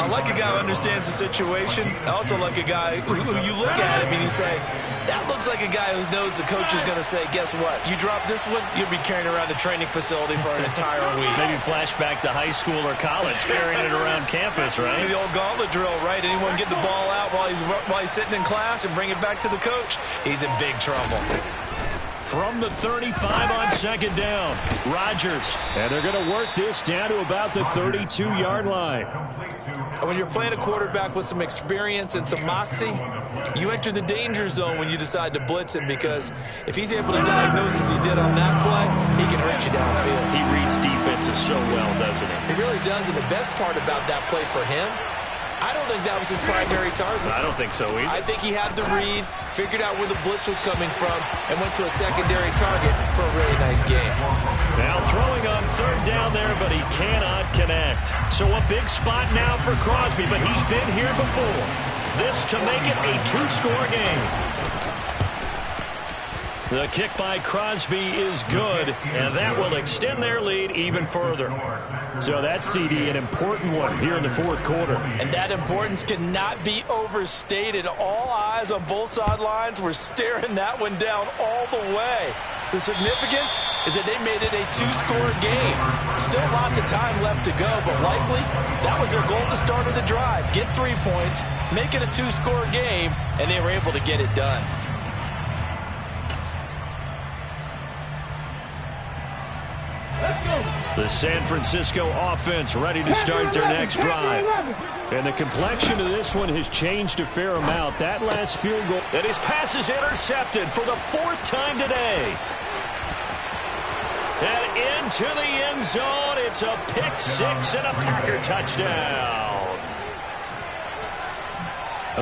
I like a guy who understands the situation. I also like a guy who you look at him and you say, that looks like a guy who knows the coach is going to say, guess what? You drop this one, you'll be carrying around the training facility for an entire week. Maybe flashback to high school or college, carrying it around campus, right? The old gauntlet drill, right? Anyone get the ball out while he's sitting in class and bring it back to the coach? He's in big trouble. From the 35 on second down, Rodgers. And they're going to work this down to about the 32-yard line. When you're playing a quarterback with some experience and some moxie, you enter the danger zone when you decide to blitz him, because if he's able to diagnose as he did on that play, he can hurt you downfield. He reads defenses so well, doesn't he? He really does, and the best part about that play for him, I don't think that was his primary target. I don't think so either. I think he had the read, figured out where the blitz was coming from, and went to a secondary target for a really nice game. Now throwing on third down there, but he cannot connect. So a big spot now for Crosby, but he's been here before. This to make it a two-score game. The kick by Crosby is good, and that will extend their lead even further. So that's, CD, an important one here in the fourth quarter. And that importance cannot be overstated. All eyes on both sidelines were staring that one down all the way. The significance is that they made it a two-score game. Still lots of time left to go, but likely that was their goal at the start of the drive. Get 3 points, make it a two-score game, and they were able to get it done. The San Francisco offense ready to start their next drive. And the complexion of this one has changed a fair amount. That last field goal. And his pass is intercepted for the fourth time today. And into the end zone. It's a pick six and a Packer touchdown.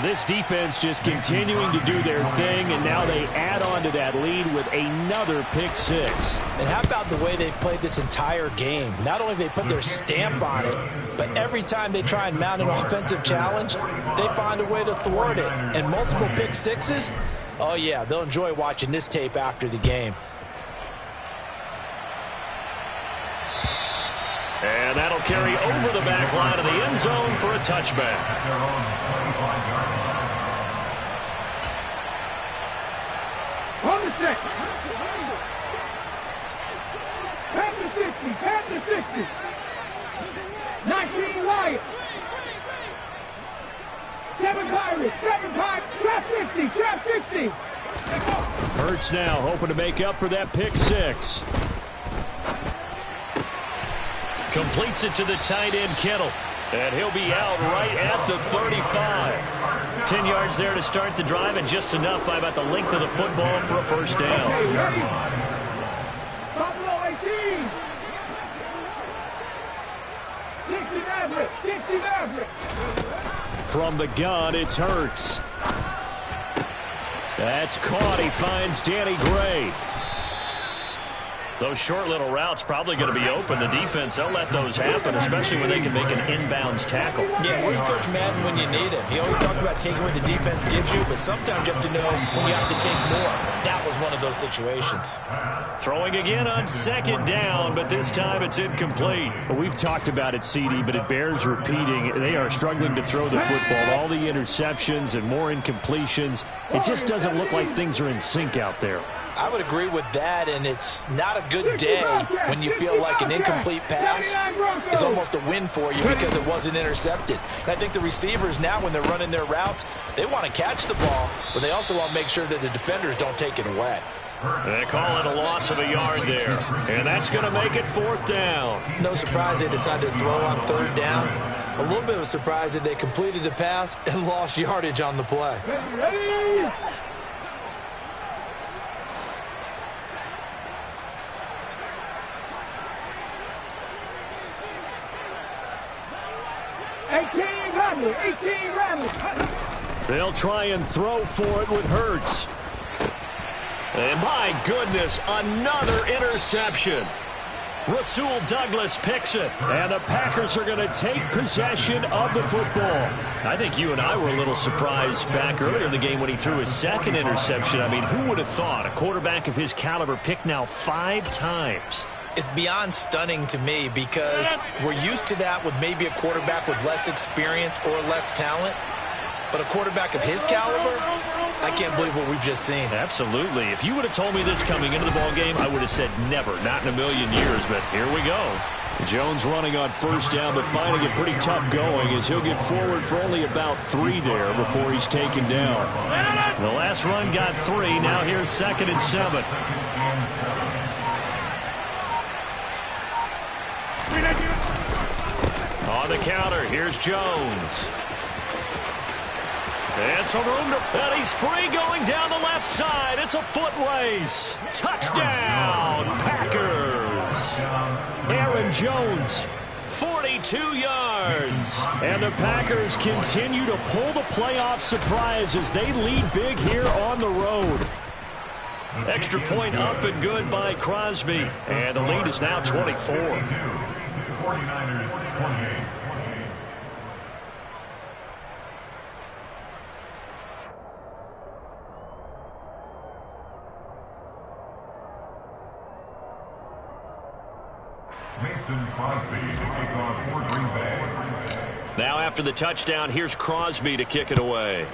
This defense just continuing to do their thing, and now they add on to that lead with another pick six. And how about the way they've played this entire game? Not only have they put their stamp on it, but every time they try and mount an offensive challenge, they find a way to thwart it. And multiple pick sixes, oh yeah, they'll enjoy watching this tape after the game. And that'll carry over the back line of the end zone for a touchback. On the six. Pat the 60. Pat the 60. 19 Lions. 7 Pirates. 7 Pirates. Trap 60. Trap 60. Hurts now hoping to make up for that pick six. Completes it to the tight end, Kittle. And he'll be out right at the 35. 10 yards there to start the drive, and just enough by about the length of the football for a first down. Okay, ready. Buffalo 18. 60 Maverick. 60 Maverick. From the gun, it's Hurts. That's caught. He finds Danny Gray. Those short little routes probably going to be open. The defense, they'll let those happen, especially when they can make an inbounds tackle. Yeah, where's Coach Madden when you need him? He always talked about taking what the defense gives you, but sometimes you have to know when you have to take more. That was one of those situations. Throwing again on second down, but this time it's incomplete. Well, we've talked about it, CD, but it bears repeating. They are struggling to throw the football. All the interceptions and more incompletions. It just doesn't look like things are in sync out there. I would agree with that, and it's not a good day when you feel like an incomplete pass is almost a win for you because it wasn't intercepted. And I think the receivers now, when they're running their routes, they want to catch the ball, but they also want to make sure that the defenders don't take it away. They call it a loss of a yard there, and that's going to make it fourth down. No surprise they decided to throw on third down. A little bit of a surprise that they completed the pass and lost yardage on the play. Ready. They'll try and throw for it with Hurts. And my goodness, another interception. Rasul Douglas picks it. And the Packers are going to take possession of the football. I think you and I were a little surprised back earlier in the game when he threw his second interception. I mean, who would have thought a quarterback of his caliber picked now 5 times? It's beyond stunning to me because we're used to that with maybe a quarterback with less experience or less talent. But a quarterback of his caliber, I can't believe what we've just seen. Absolutely. If you would have told me this coming into the ballgame, I would have said never, not in a million years. But here we go. Jones running on first down, but finding it pretty tough going as he'll get forward for only about 3 there before he's taken down. The last run got 3. Now here's 2nd and 7. On the counter, here's Jones. And some room to, and he's free going down the left side. It's a foot race. Touchdown, Packers. Aaron Jones, 42 yards. And the Packers continue to pull the playoff surprise as they lead big here on the road. Extra point up and good by Crosby. And the lead is now 24. 49ers 28. Mason Crosby to kick off for Green Bay. Now after the touchdown, here's Crosby to kick it away.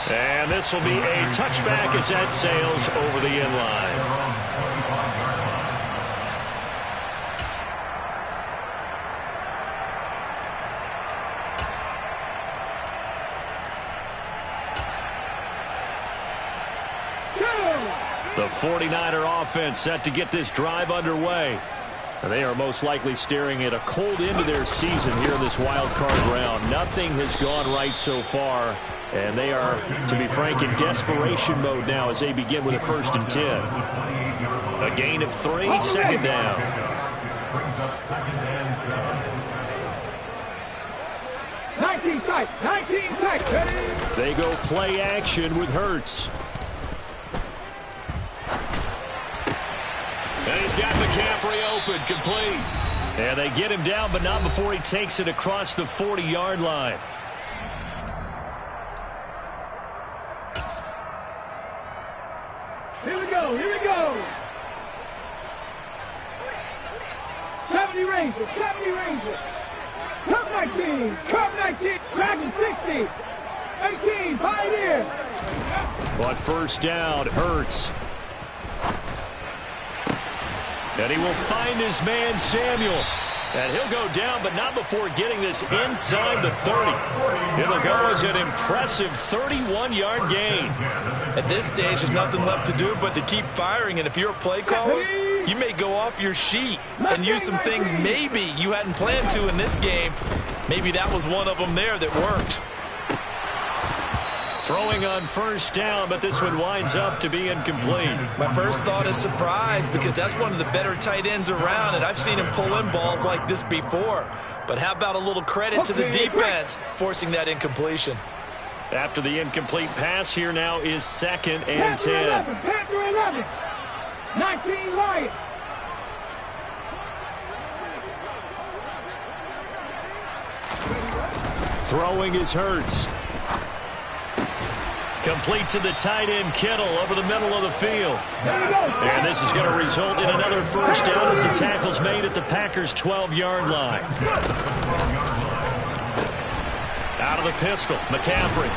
And this will be a touchback as that sails over the end line. The 49er offense set to get this drive underway. They are most likely staring at a cold end of their season here in this wild card round. Nothing has gone right so far, and they are, to be frank, in desperation mode now as they begin with a 1st and 10. A gain of 3, 2nd down. Brings up 2nd and 7. 19 tight, 19 tight. They go play action with Hurts. And he's got McCaffrey open, complete. And they get him down, but not before he takes it across the 40-yard line. Here we go, here we go. 70 Rangers, 70 Rangers. Cup 19, Cup 19, Dragon 60, 18, Pioneers. But first down, Hurts. And he will find his man, Samuel. And he'll go down, but not before getting this inside the 30. It'll go as an impressive 31-yard gain. At this stage, there's nothing left to do but to keep firing. And if you're a play caller, you may go off your sheet and use some things maybe you hadn't planned to in this game. Maybe that was one of them there that worked. Throwing on first down, but this one winds up to be incomplete. My first thought is surprise because that's one of the better tight ends around, and I've seen him pull in balls like this before. But how about a little credit to the defense forcing that incompletion? After the incomplete pass, here now is 2nd and 10. 11, Panther 11, 19 Lions. Throwing is Hurts. Complete to the tight end, Kittle, over the middle of the field. And this is going to result in another first down as the tackle's made at the Packers' 12-yard line. Out of the pistol, McCaffrey.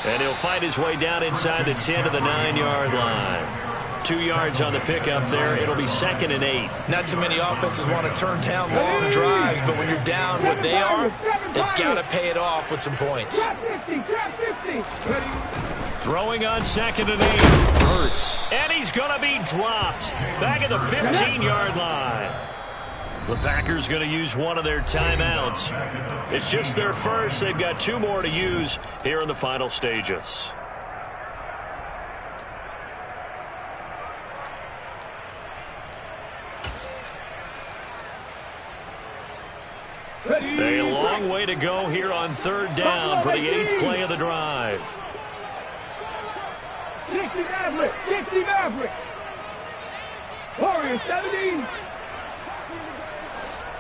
And he'll find his way down inside the 10 to the 9-yard line. 2 yards on the pickup there. It'll be 2nd and 8. Not too many offenses want to turn down long drives, but when you're down what they are, they've got to pay it off with some points. Throwing on 2nd and 8. Hurts. And he's going to be dropped. Back at the 15-yard line. The Packers going to use one of their timeouts. It's just their first. They've got 2 more to use here in the final stages. A long way to go here on 3rd down for the 8th play of the drive. 60 Maverick, 60 Maverick. Warrior 70.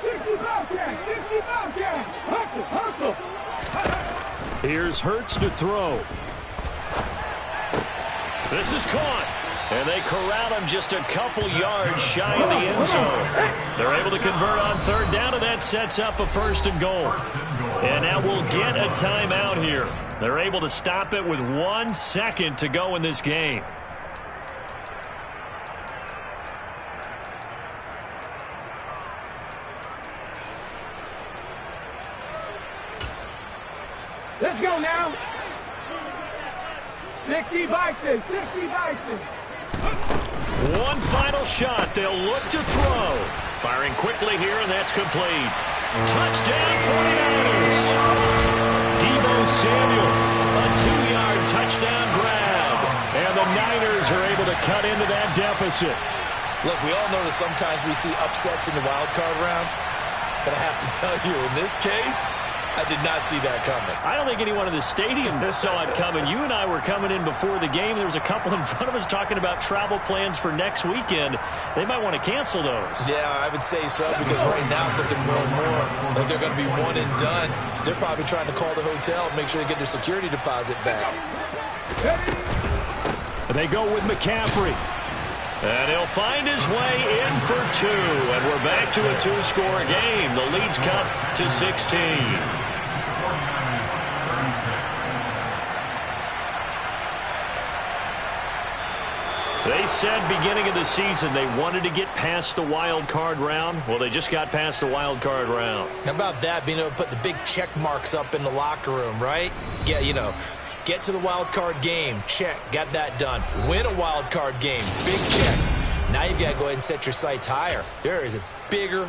60 Bobcat. 60 Bobcat. Hustle. Hustle. Here's Hurts to throw. This is caught. And they corral him just a couple yards shy of the end zone. They're able to convert on third down, and that sets up a 1st and goal. And now we'll get a timeout here. They're able to stop it with 1 second to go in this game. Let's go now. 60 Bison. 60 Bison. One final shot. They'll look to throw. Firing quickly here, and that's complete. Touchdown 49ers. Deebo Samuel, a 2-yard touchdown grab. And the Niners are able to cut into that deficit. Look, we all know that sometimes we see upsets in the wild card round. But I have to tell you, in this case, I did not see that coming. I don't think anyone in the stadium saw it coming. You and I were coming in before the game. There was a couple in front of us talking about travel plans for next weekend. They might want to cancel those. Yeah, I would say so, because right now it's looking more and more like they're going to be one and done. They're probably trying to call the hotel and make sure they get their security deposit back. They go with McCaffrey. And he'll find his way in for 2. And we're back to a 2-score game. The lead's cut to 16. They said beginning of the season they wanted to get past the wild card round. Well, they just got past the wild card round. How about that, being able to put the big check marks up in the locker room, right? Yeah, get to the wild card game. Check. Got that done. Win a wild card game. Big check. Now you've got to go ahead and set your sights higher. There is a bigger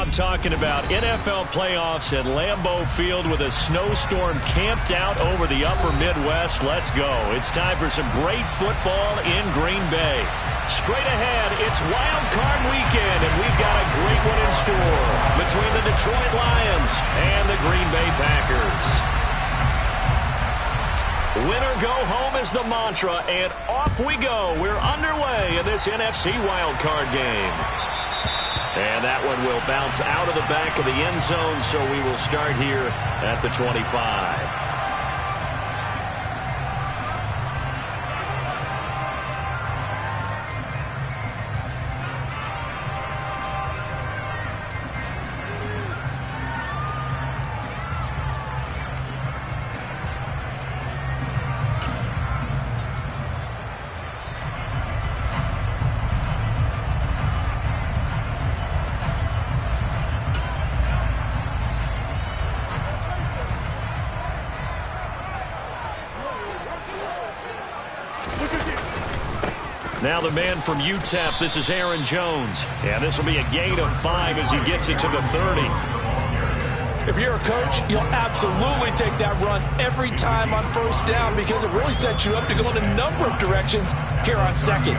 I'm talking about. NFL playoffs at Lambeau Field with a snowstorm camped out over the upper Midwest. Let's go. It's time for some great football in Green Bay. Straight ahead, it's Wild Card Weekend, and we've got a great one in store between the Detroit Lions and the Green Bay Packers. Win or go home is the mantra, and off we go. We're underway in this NFC wildcard game. And that one will bounce out of the back of the end zone, so we will start here at the 25. Now the man from UTEP, this is Aaron Jones. And this will be a gain of 5 as he gets it to the 30. If you're a coach, you'll absolutely take that run every time on first down because it really sets you up to go in a number of directions here on second.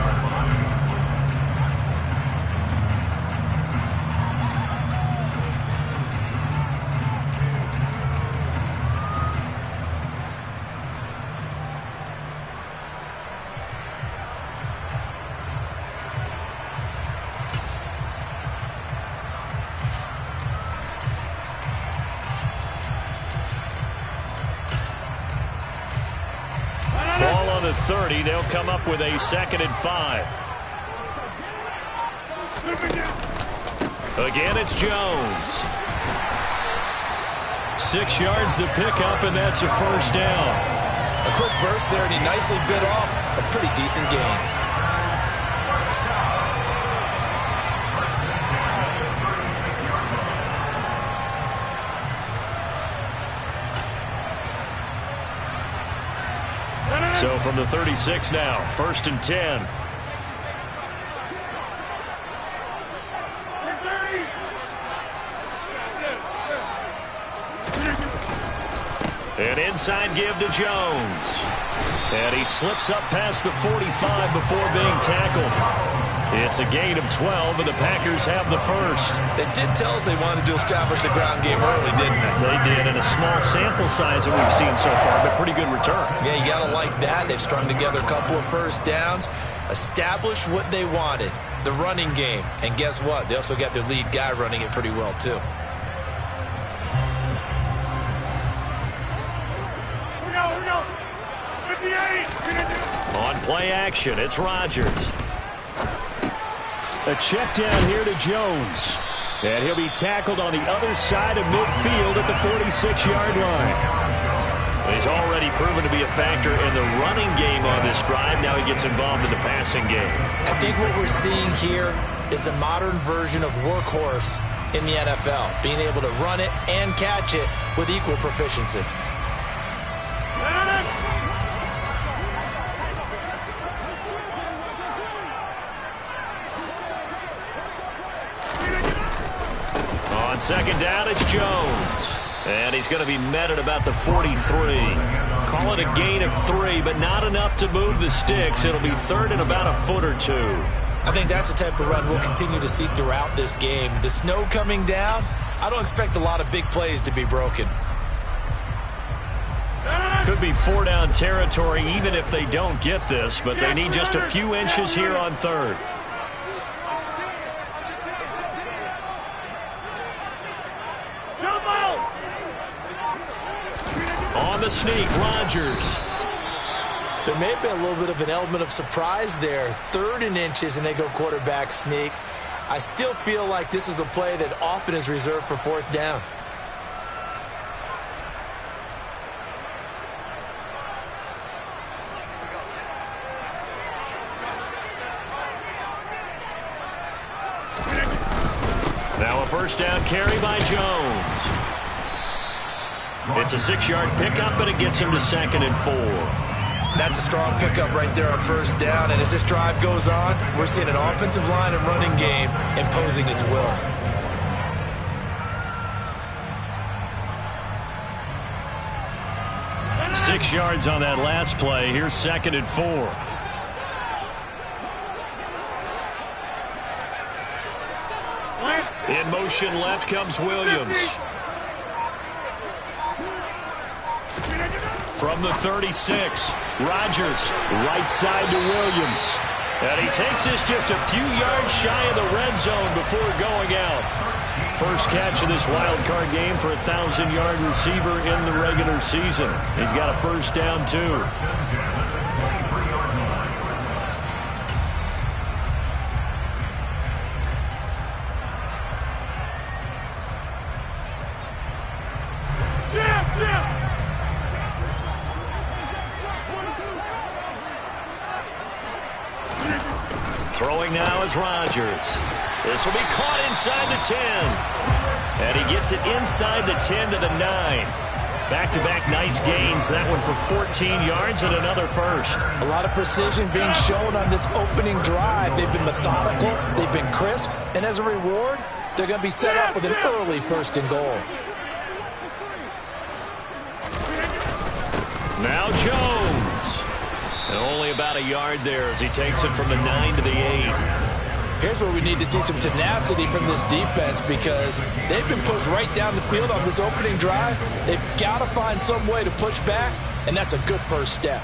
Ball on the 30. They'll come up with a 2nd and 5. Again, it's Jones. 6 yards the pickup, and that's a first down. A quick burst there, and he nicely bit off a pretty decent gain. So from the 36 now, 1st and 10. An inside give to Jones. And he slips up past the 45 before being tackled. It's a gain of 12, and the Packers have the first. They did tell us they wanted to establish the ground game early, didn't they? They did, in a small sample size that we've seen so far, but pretty good return. Yeah, you got to like that. They've strung together a couple of first downs, established what they wanted, the running game. And guess what? They also got their lead guy running it pretty well, too. On play action, it's Rodgers. A check down here to Jones. And he'll be tackled on the other side of midfield at the 46-yard line. He's already proven to be a factor in the running game on this drive. Now he gets involved in the passing game. I think what we're seeing here is the modern version of workhorse in the NFL, being able to run it and catch it with equal proficiency. On 2nd down, it's Jones. And he's going to be met at about the 43. Call it a gain of 3, but not enough to move the sticks. It'll be 3rd and about a foot or 2. I think that's the type of run we'll continue to see throughout this game. The snow coming down, I don't expect a lot of big plays to be broken. Could be 4-down territory even if they don't get this, but they need just a few inches here on 3rd. On the sneak, Rodgers. There may have been a little bit of an element of surprise there. 3rd and inches, and they go quarterback sneak. I still feel like this is a play that often is reserved for 4th down. Now a 1st down carry by Jones. It's a 6-yard pickup, and it gets him to 2nd and 4. That's a strong pickup right there on 1st down. And as this drive goes on, we're seeing an offensive line and running game imposing its will. 6 yards on that last play. Here's 2nd and 4. In motion left comes Williams. From the 36, Rodgers, right side to Williams. And he takes this just a few yards shy of the red zone before going out. First catch of this wild card game for a 1,000-yard receiver in the regular season. He's got a first down, too. Throwing now is Rodgers. This will be caught inside the 10. And he gets it inside the 10 to the 9. Back-to-back nice gains. That one for 14 yards and another first. A lot of precision being shown on this opening drive. They've been methodical. They've been crisp. And as a reward, they're going to be set up with an early 1st and goal. Now Jones. And only about a yard there as he takes it from the 9 to the 8. Here's where we need to see some tenacity from this defense because they've been pushed right down the field on this opening drive. They've got to find some way to push back, and that's a good first step.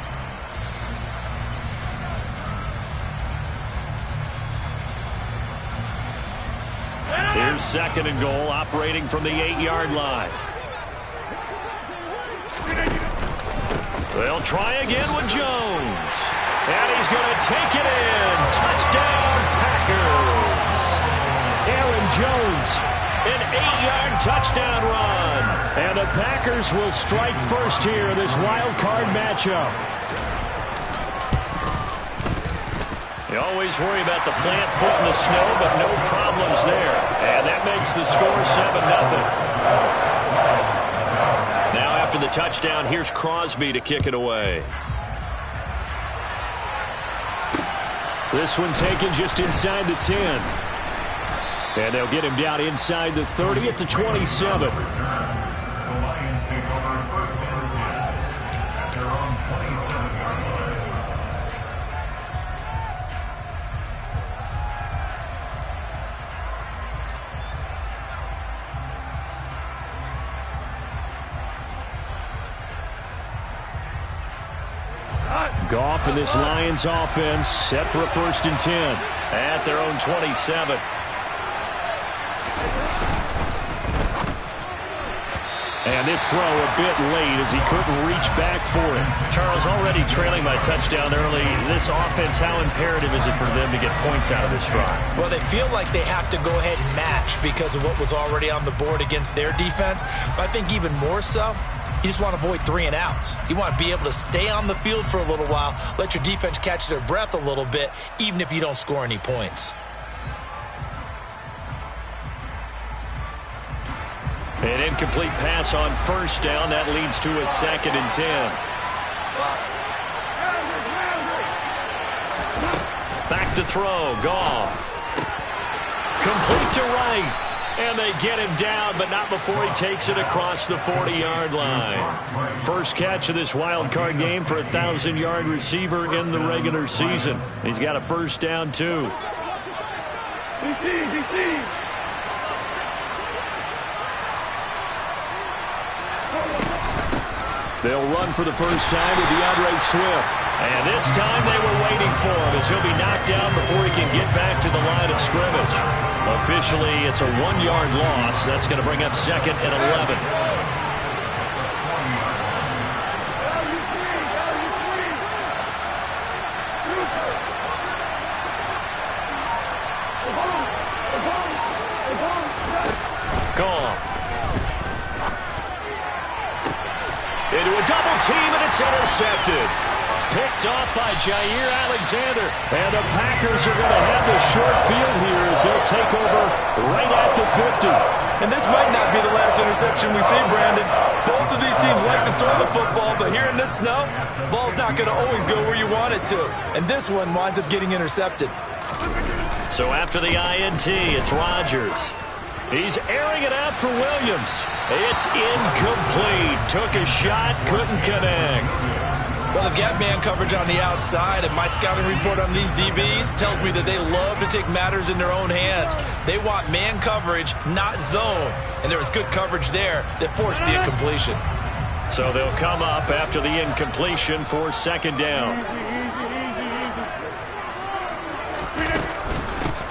Here's 2nd and goal, operating from the 8-yard line. They'll try again with Jones. And he's going to take it in. Touchdown, Packers. Aaron Jones, an 8-yard touchdown run. And the Packers will strike first here in this wild card matchup. You always worry about the plant foot in the snow, but no problems there. And that makes the score 7-0. Now after the touchdown, here's Crosby to kick it away. This one taken just inside the 10. And they'll get him down inside the 30 at the 27. Goff and this Lions offense set for a 1st and 10 at their own 27. And this throw a bit late as he couldn't reach back for it. Charles, already trailing by touchdown early. This offense, how imperative is it for them to get points out of this drive? Well, they feel like they have to go ahead and match because of what was already on the board against their defense. But I think even more so, you just want to avoid 3 and outs. You want to be able to stay on the field for a little while, let your defense catch their breath a little bit, even if you don't score any points. An incomplete pass on 1st down. That leads to a 2nd and 10. Back to throw. Goff. Complete to right. And they get him down, but not before he takes it across the 40-yard line. First catch of this wild card game for a 1,000-yard receiver in the regular season. He's got a first down, too. They'll run for the first time with DeAndre Swift. And this time they were waiting for him as he'll be knocked down before he can get back to the line of scrimmage. Officially, it's a 1-yard loss. That's going to bring up 2nd and 11. Into a double team, and it's intercepted. Picked off by Jair Alexander. And the Packers are going to have the short field here as they'll take over right at the 50. And this might not be the last interception we see, Brandon. Both of these teams like to throw the football, but here in this snow, ball's not going to always go where you want it to. And this one winds up getting intercepted. So after the INT, it's Rodgers. He's airing it out for Williams. It's incomplete. Took a shot, couldn't connect. Well, they've got man coverage on the outside, and my scouting report on these DBs tells me that they love to take matters in their own hands. They want man coverage, not zone. And there was good coverage there that forced the incompletion. So they'll come up after the incompletion for second down.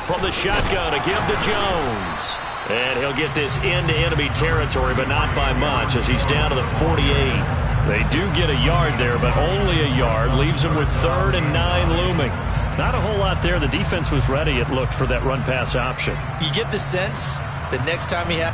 From the shotgun, a give to Jones. And he'll get this into enemy territory, but not by much as he's down to the 48. They do get a yard there, but only a yard. Leaves him with 3rd and 9 looming. Not a whole lot there. The defense was ready, it looked, for that run-pass option. You get the sense that next time he has...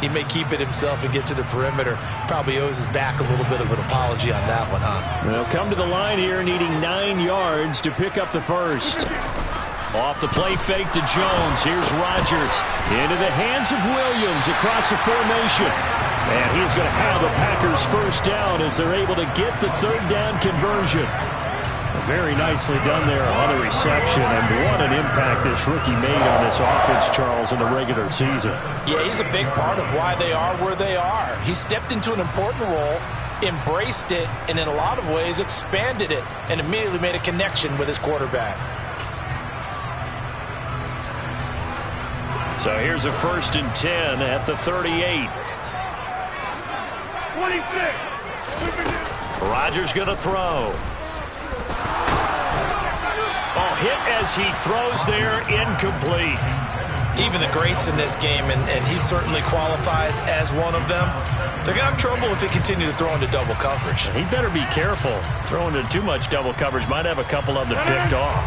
He may keep it himself and get to the perimeter. Probably owes his back a little bit of an apology on that one, huh? They'll come to the line here needing 9 yards to pick up the first. Off the play fake to Jones. Here's Rodgers. Into the hands of Williams across the formation. And he's going to have the Packers first down as they're able to get the 3rd down conversion. Very nicely done there on the reception, and what an impact this rookie made on this offense, Charles, in the regular season. Yeah, he's a big part of why they are where they are. He stepped into an important role, embraced it, and in a lot of ways expanded it, and immediately made a connection with his quarterback. So here's a 1st and 10 at the 38. 26. Rodgers going to throw. Oh, hit as he throws there, incomplete. Even the greats in this game, and he certainly qualifies as one of them, they're going to have trouble if they continue to throw into double coverage. He better be careful. Throwing into too much double coverage might have a couple of them picked off.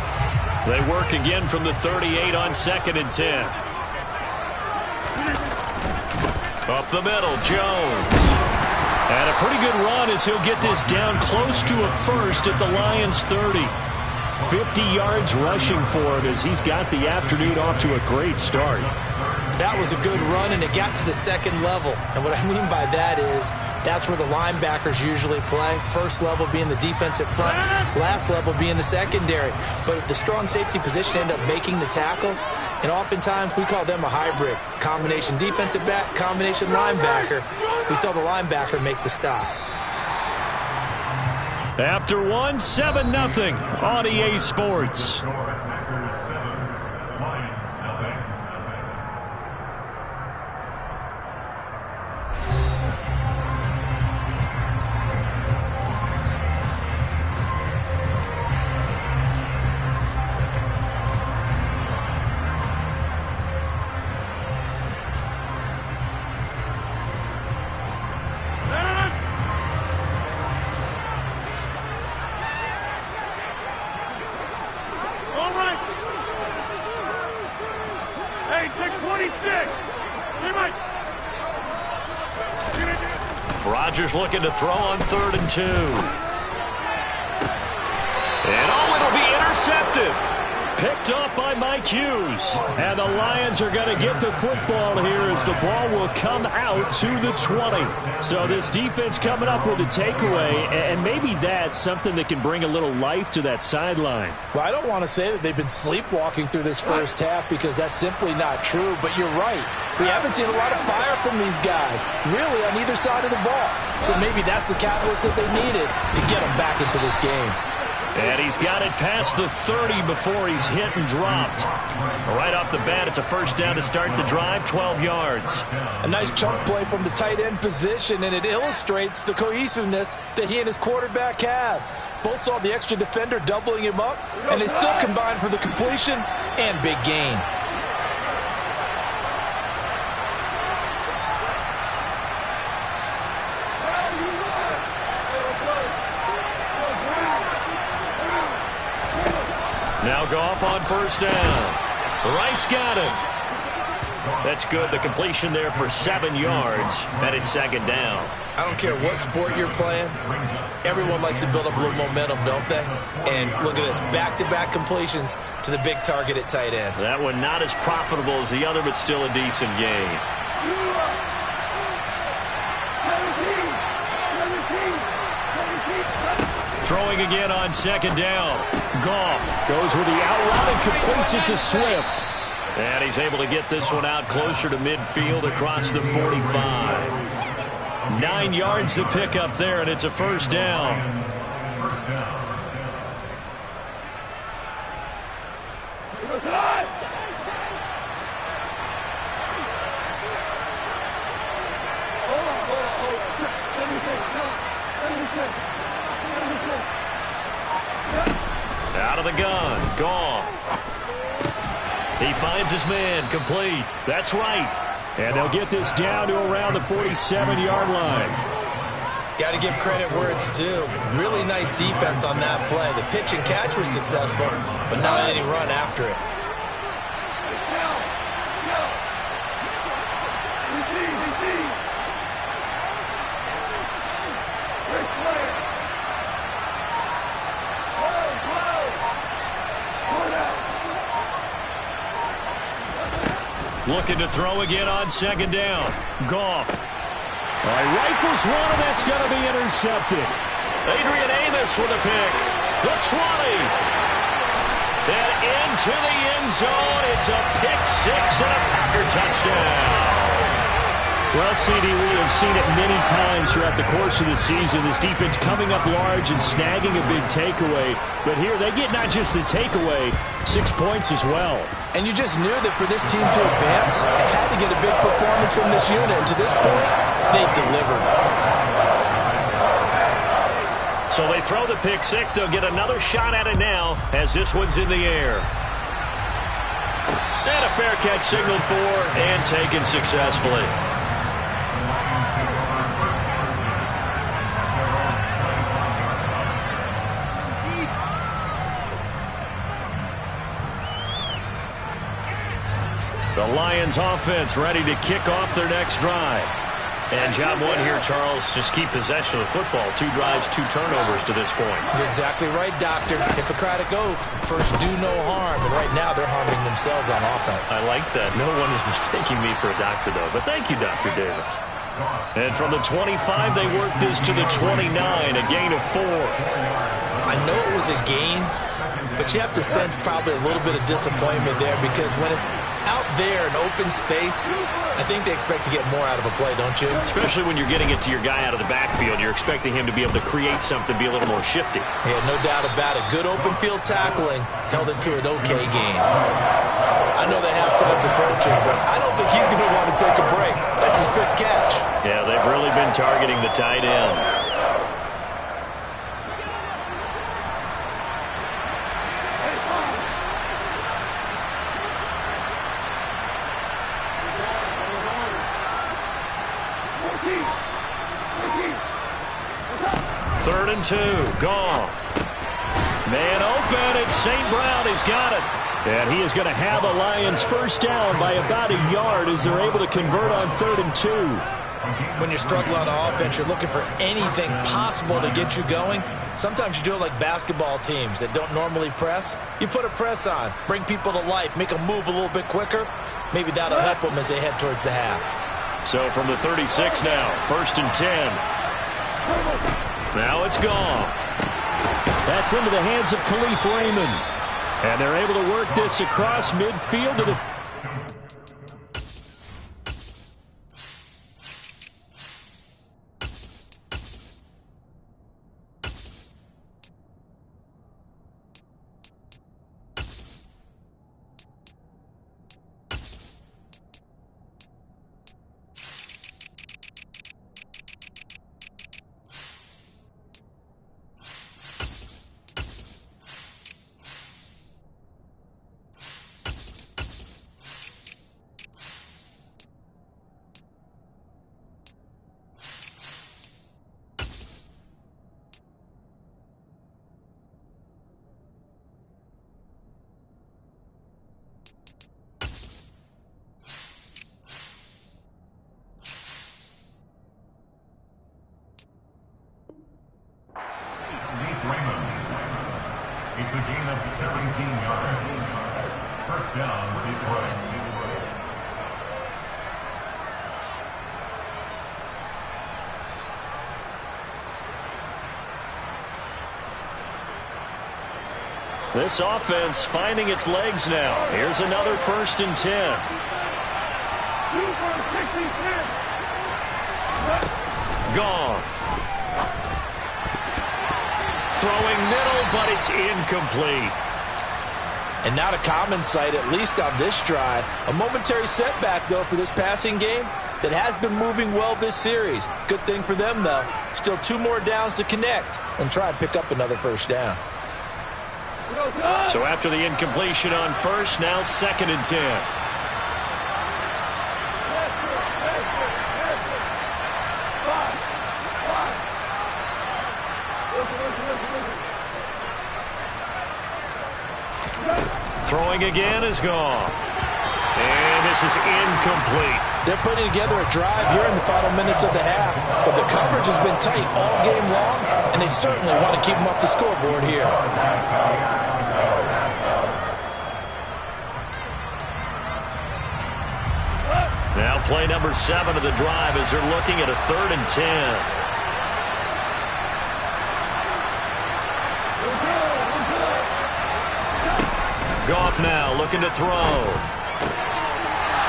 They work again from the 38 on 2nd and 10. Up the middle, Jones. And a pretty good run as he'll get this down close to a first at the Lions' 30. 50 yards rushing for him as he's got the afternoon off to a great start. That was a good run, and it got to the 2nd level. And what I mean by that is that's where the linebackers usually play. First level being the defensive front, last level being the secondary. But the strong safety position ended up making the tackle. And oftentimes we call them a hybrid. Combination defensive back, combination linebacker. We saw the linebacker make the stop. After one, 7-0 on EA Sports. Rodgers looking to throw on 3rd and 2. And it'll be intercepted. Picked up by Mike Hughes. And the Lions are going to get the football here as the ball will come out to the 20. So this defense coming up with a takeaway, and maybe that's something that can bring a little life to that sideline. Well, I don't want to say that they've been sleepwalking through this first half because that's simply not true, but you're right. We haven't seen a lot of fire from these guys, really, on either side of the ball. So maybe that's the catalyst that they needed to get them back into this game. And he's got it past the 30 before he's hit and dropped. Right off the bat, it's a first down to start the drive, 12 yards. A nice chunk play from the tight end position, and it illustrates the cohesiveness that he and his quarterback have. Both saw the extra defender doubling him up, and they still combined for the completion and big gain. Now Goff on first down. Wright's got him. That's good. The completion there for 7 yards, and it's second down. I don't care what sport you're playing. Everyone likes to build up a little momentum, don't they? And look at this, back-to-back completions to the big target at tight end. That one not as profitable as the other, but still a decent gain. Throwing again on second down. Goff goes with the out route and completes it to Swift. And he's able to get this one out closer to midfield across the 45. 9 yards to pick up there, and it's a first down. Out of the gun, Goff. He finds his man, complete. That's right. And they'll get this down to around the 47-yard line. Got to give credit where it's due. Really nice defense on that play. The pitch and catch was successful, but not any run after it. Looking to throw again on second down. Goff. Rifles one, and that's going to be intercepted. Adrian Amos with a pick. The 20. And into the end zone. It's a pick six and a Packer touchdown. Well, CD, we have seen it many times throughout the course of the season. This defense coming up large and snagging a big takeaway. But here they get not just the takeaway, 6 points as well. And you just knew that for this team to advance, they had to get a big performance from this unit. And to this point, they've delivered. So they throw the pick six. They'll get another shot at it now as this one's in the air. And a fair catch signaled for and taken successfully. The Lions offense ready to kick off their next drive. And job one here, Charles, just keep possession of the football. 2 drives, 2 turnovers to this point. You're exactly right, Doctor. Hippocratic oath. First, do no harm. And right now, they're harming themselves on offense. I like that. No one is mistaking me for a doctor, though. But thank you, Dr. Davis. And from the 25, they work this to the 29, a gain of 4. I know it was a gain, but you have to sense probably a little bit of disappointment there because when it's out there in open space, I think they expect to get more out of a play, don't you? Especially when you're getting it to your guy out of the backfield. You're expecting him to be able to create something, be a little more shifty. Yeah, no doubt about it. Good open field tackling held it to an okay game. I know the halftime's approaching, but I don't think he's going to want to take a break. That's his 5th catch. Yeah, they've really been targeting the tight end. Third and 2, Goff. Man open, it's St. Brown. He's got it. And he is going to have a Lions first down by about a yard as they're able to convert on 3rd and 2. When you're struggling on offense, you're looking for anything possible to get you going. Sometimes you do it like basketball teams that don't normally press. You put a press on, bring people to life, make them move a little bit quicker. Maybe that'll help them as they head towards the half. So from the 36 now, 1st and 10. Now it's gone. That's into the hands of Khalif Raymond. And they're able to work this across midfield to the Gain of 17 yards. First down, Detroit. This offense finding its legs now. Here's another 1st and 10. Goff. Throwing middle, but it's incomplete. And not a common sight, at least on this drive. A momentary setback, though, for this passing game that has been moving well this series. Good thing for them, though. Still 2 more downs to connect and try and pick up another 1st down. So after the incompletion on 1st, now 2nd and 10. Throwing again is gone. And this is incomplete. They're putting together a drive here in the final minutes of the half, but the coverage has been tight all game long, and they certainly want to keep them off the scoreboard here. Now play number 7 of the drive as they're looking at a 3rd and 10. Goff now looking to throw.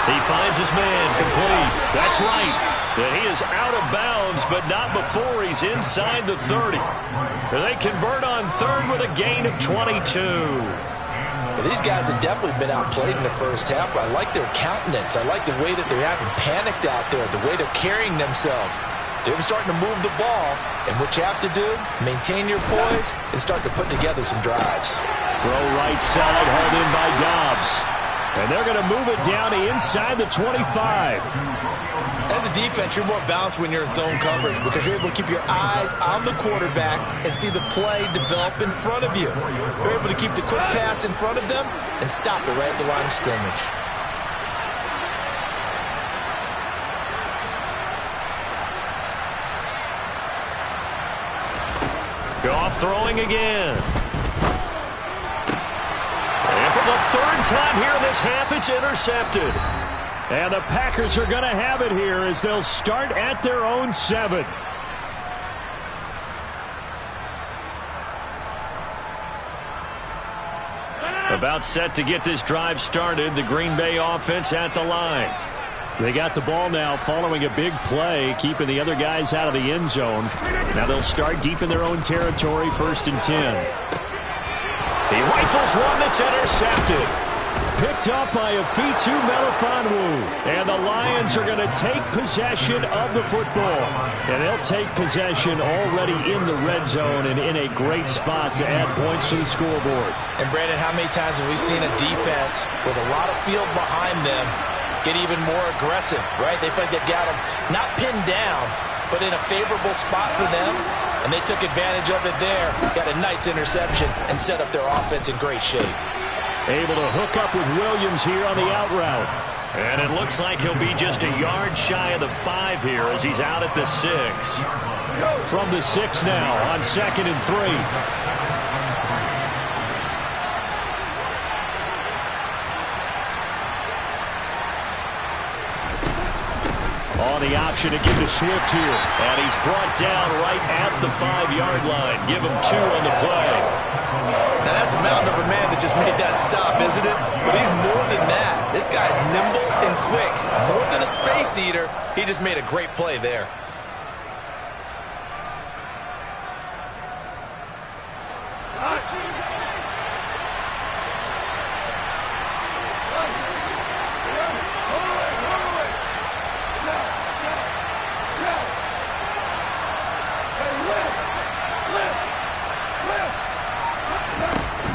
He finds his man complete. That's right. And he is out of bounds, but not before he's inside the 30. And they convert on 3rd with a gain of 22. Well, these guys have definitely been outplayed in the first half, but I like their countenance. I like the way that they're having panicked out there, the way they're carrying themselves. They're starting to move the ball, and what you have to do, maintain your poise and start to put together some drives. Throw right side, held in by Dobbs. And they're going to move it down to inside the 25. As a defense, you're more balanced when you're in zone coverage because you're able to keep your eyes on the quarterback and see the play develop in front of you. You're able to keep the quick pass in front of them and stop it right at the line of scrimmage. Goff throwing again. And for the 3rd time here in this half, it's intercepted. And the Packers are going to have it here as they'll start at their own 7. About set to get this drive started, the Green Bay offense at the line. They got the ball now following a big play, keeping the other guys out of the end zone. Now they'll start deep in their own territory, 1st and 10. He rifles one that's intercepted. Picked up by Afitu Melifonwu. And the Lions are going to take possession of the football. And they'll take possession already in the red zone and in a great spot to add points to the scoreboard. And Brandon, how many times have we seen a defense with a lot of field behind them get even more aggressive, right? They feel like they've got them not pinned down, but in a favorable spot for them, and they took advantage of it there, got a nice interception, and set up their offense in great shape. Able to hook up with Williams here on the out route. And it looks like he'll be just a yard shy of the 5 here as he's out at the 6. From the 6 now on 2nd and 3. On the option to give to Swift here. And he's brought down right at the 5-yard line. Give him 2 on the play. Now that's a mountain of a man that just made that stop, isn't it? But he's more than that. This guy's nimble and quick. More than a space eater. He just made a great play there.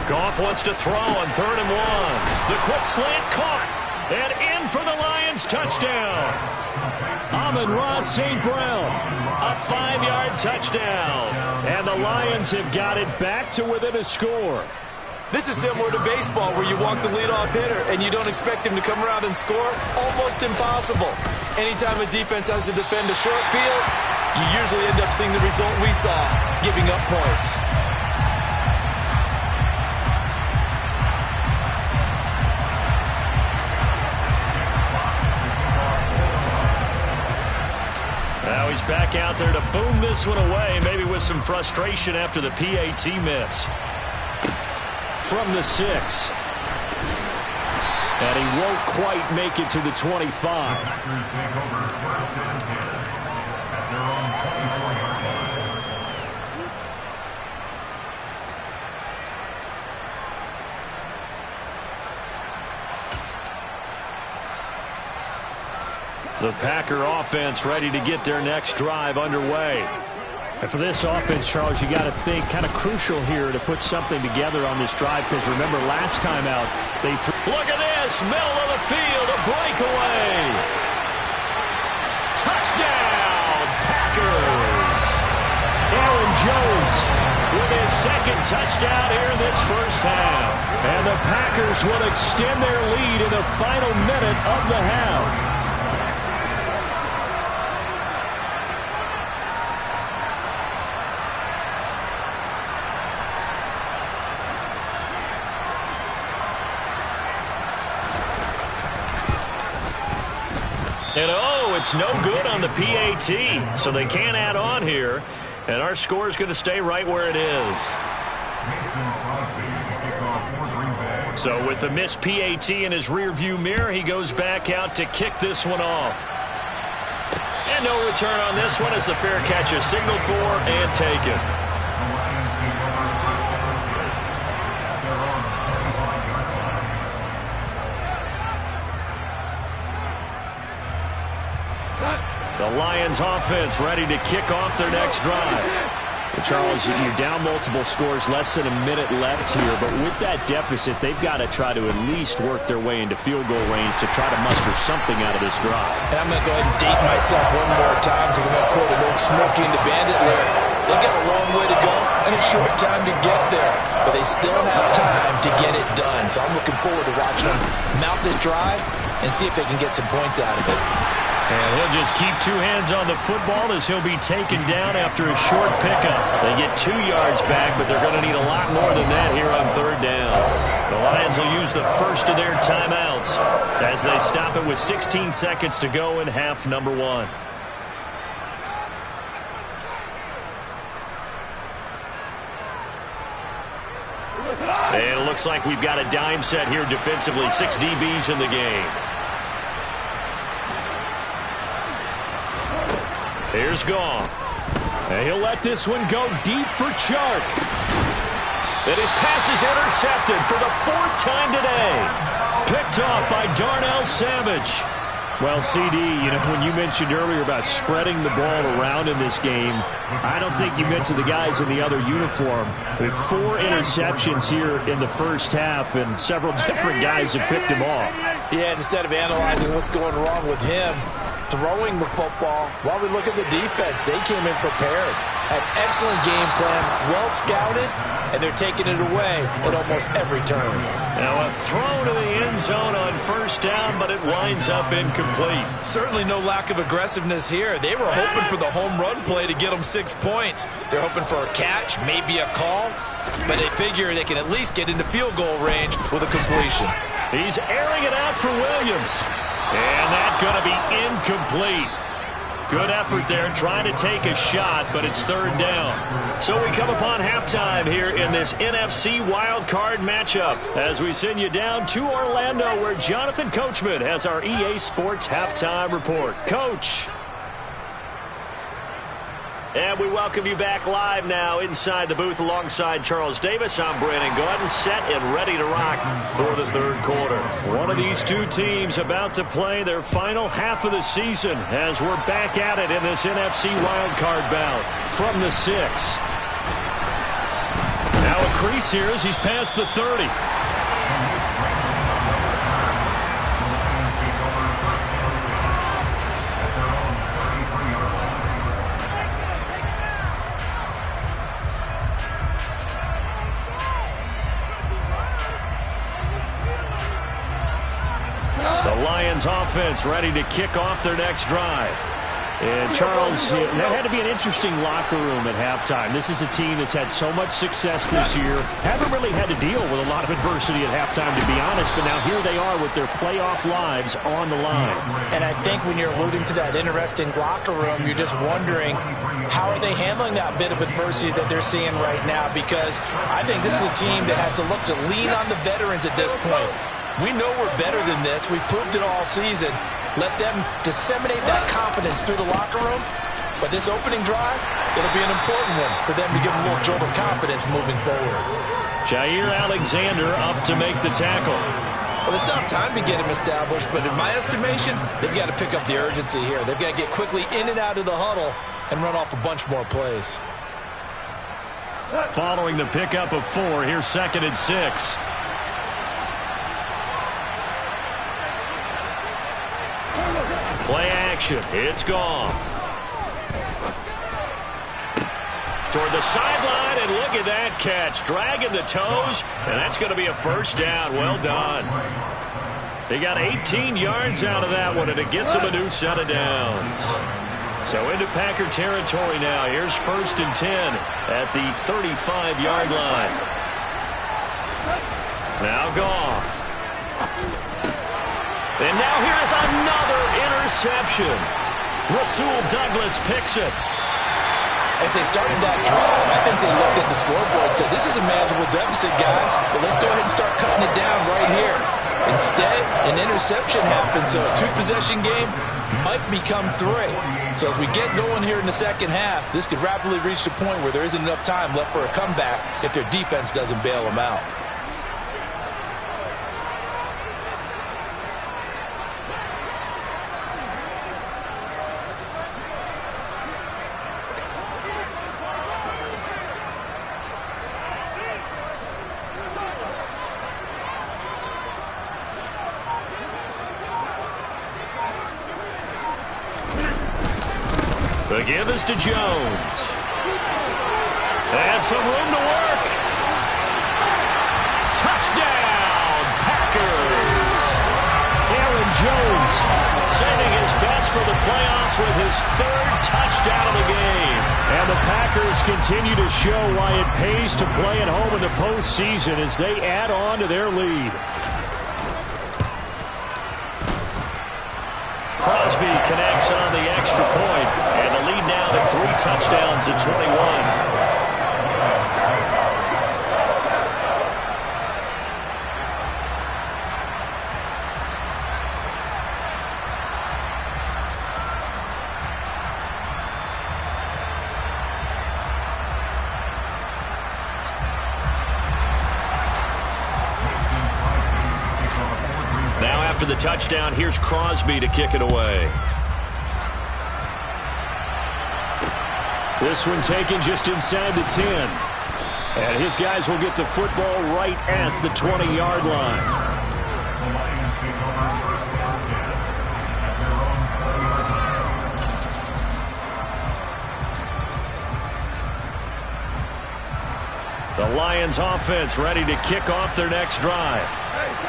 Goff wants to throw on 3rd and 1. The quick slant caught. And in for the Lions touchdown. Amon-Ra St. Brown. A 5-yard touchdown. And the Lions have got it back to within a score. This is similar to baseball where you walk the leadoff hitter and you don't expect him to come around and score. Almost impossible. Anytime a defense has to defend a short field, you usually end up seeing the result we saw, giving up points. back out there to boom this one away, maybe with some frustration after the PAT miss. From the 6. And he won't quite make it to the 25. The Packer offense ready to get their next drive underway. And for this offense, Charles, you got to think kind of crucial here to put something together on this drive, because remember last time out they threw. Look at this, middle of the field, a breakaway. Touchdown, Packers. Aaron Jones with his second touchdown here in this first half. And the Packers will extend their lead in the final minute of the half. And it's no good on the PAT, so they can't add on here. And our score is going to stay right where it is. So with the missed PAT in his rearview mirror, he goes back out to kick this one off. And no return on this one as the fair catch is signaled for and taken. The Lions offense ready to kick off their next drive. Well, Charles, you're down multiple scores, less than a minute left here, but with that deficit, they've got to try to at least work their way into field goal range to try to muster something out of this drive. And I'm going to go ahead and date myself one more time because I'm going to quote an old Smokey and the Bandit lyric. They got a long way to go and a short time to get there, but they still have time to get it done. So I'm looking forward to watching them mount this drive and see if they can get some points out of it. And he'll just keep two hands on the football as he'll be taken down after a short pickup. They get 2 yards back, but they're going to need a lot more than that here on third down. The Lions will use the first of their timeouts as they stop it with 16 seconds to go in half number 1. And it looks like we've got a dime set here defensively. 6 DBs in the game. Here's Goff. And he'll let this one go deep for Chark. And his pass is intercepted for the 4th time today. Picked off by Darnell Savage. Well, CD, when you mentioned earlier about spreading the ball around in this game, I don't think you mentioned the guys in the other uniform. With 4 interceptions here in the first half, and several different guys have picked him off. Yeah, instead of analyzing what's going wrong with him, throwing the football, while we look at the defense, they came in prepared. Had excellent game plan, well scouted, and they're taking it away at almost every turn. Now a throw to the end zone on first down, but it winds up incomplete. Certainly no lack of aggressiveness here. They were hoping for the home run play to get them 6 points. They're hoping for a catch, maybe a call, but they figure they can at least get into field goal range with a completion. He's airing it out for Williams. And that's going to be incomplete. Good effort there, trying to take a shot, but it's third down. So we come upon halftime here in this NFC wildcard matchup as we send you down to Orlando, where Jonathan Coachman has our EA Sports halftime report. Coach. And we welcome you back live now inside the booth alongside Charles Davis. I'm Brandon Gordon, set and ready to rock for the third quarter. One of these two teams about to play their final half of the season as we're back at it in this NFC wildcard bout. From the 6. Now a crease here as he's past the 30. Offense ready to kick off their next drive. And, Charles, that had to be an interesting locker room at halftime. This is a team that's had so much success this year. Haven't really had to deal with a lot of adversity at halftime, to be honest. But now here they are with their playoff lives on the line. And I think when you're alluding to that interesting locker room, you're just wondering, how are they handling that bit of adversity that they're seeing right now? Because I think this is a team that has to look to lean on the veterans at this point. We know we're better than this. We've proved it all season. Let them disseminate that confidence through the locker room. But this opening drive, it'll be an important one for them to give them a little jolt of confidence moving forward. Jair Alexander up to make the tackle. Well, they still have time to get him established, but in my estimation, they've got to pick up the urgency here. They've got to get quickly in and out of the huddle and run off a bunch more plays. Following the pickup of 4, here's 2nd and 6. Play action. It's Goff. Toward the sideline, and look at that catch. Dragging the toes, and that's going to be a first down. Well done. They got 18 yards out of that one, and it gets them a new set of downs. So into Packer territory now. Here's 1st and 10 at the 35-yard line. Now Goff. And now here is another interception. Rasul Douglas picks it. As they started that drive, I think they looked at the scoreboard and said, this is a manageable deficit, guys, but let's go ahead and start cutting it down right here. Instead, an interception happened, so a 2-possession game might become 3. So as we get going here in the second half, this could rapidly reach the point where there isn't enough time left for a comeback if their defense doesn't bail them out. The give is to Jones. And some room to work. Touchdown, Packers. Aaron Jones saving his best for the playoffs with his 3rd touchdown of the game. And the Packers continue to show why it pays to play at home in the postseason as they add on to their lead. Crosby connects on the extra point, and the lead now to 3 touchdowns at 21. After the touchdown, here's Crosby to kick it away. This one taken just inside the 10. And his guys will get the football right at the 20-yard line. The Lions offense ready to kick off their next drive.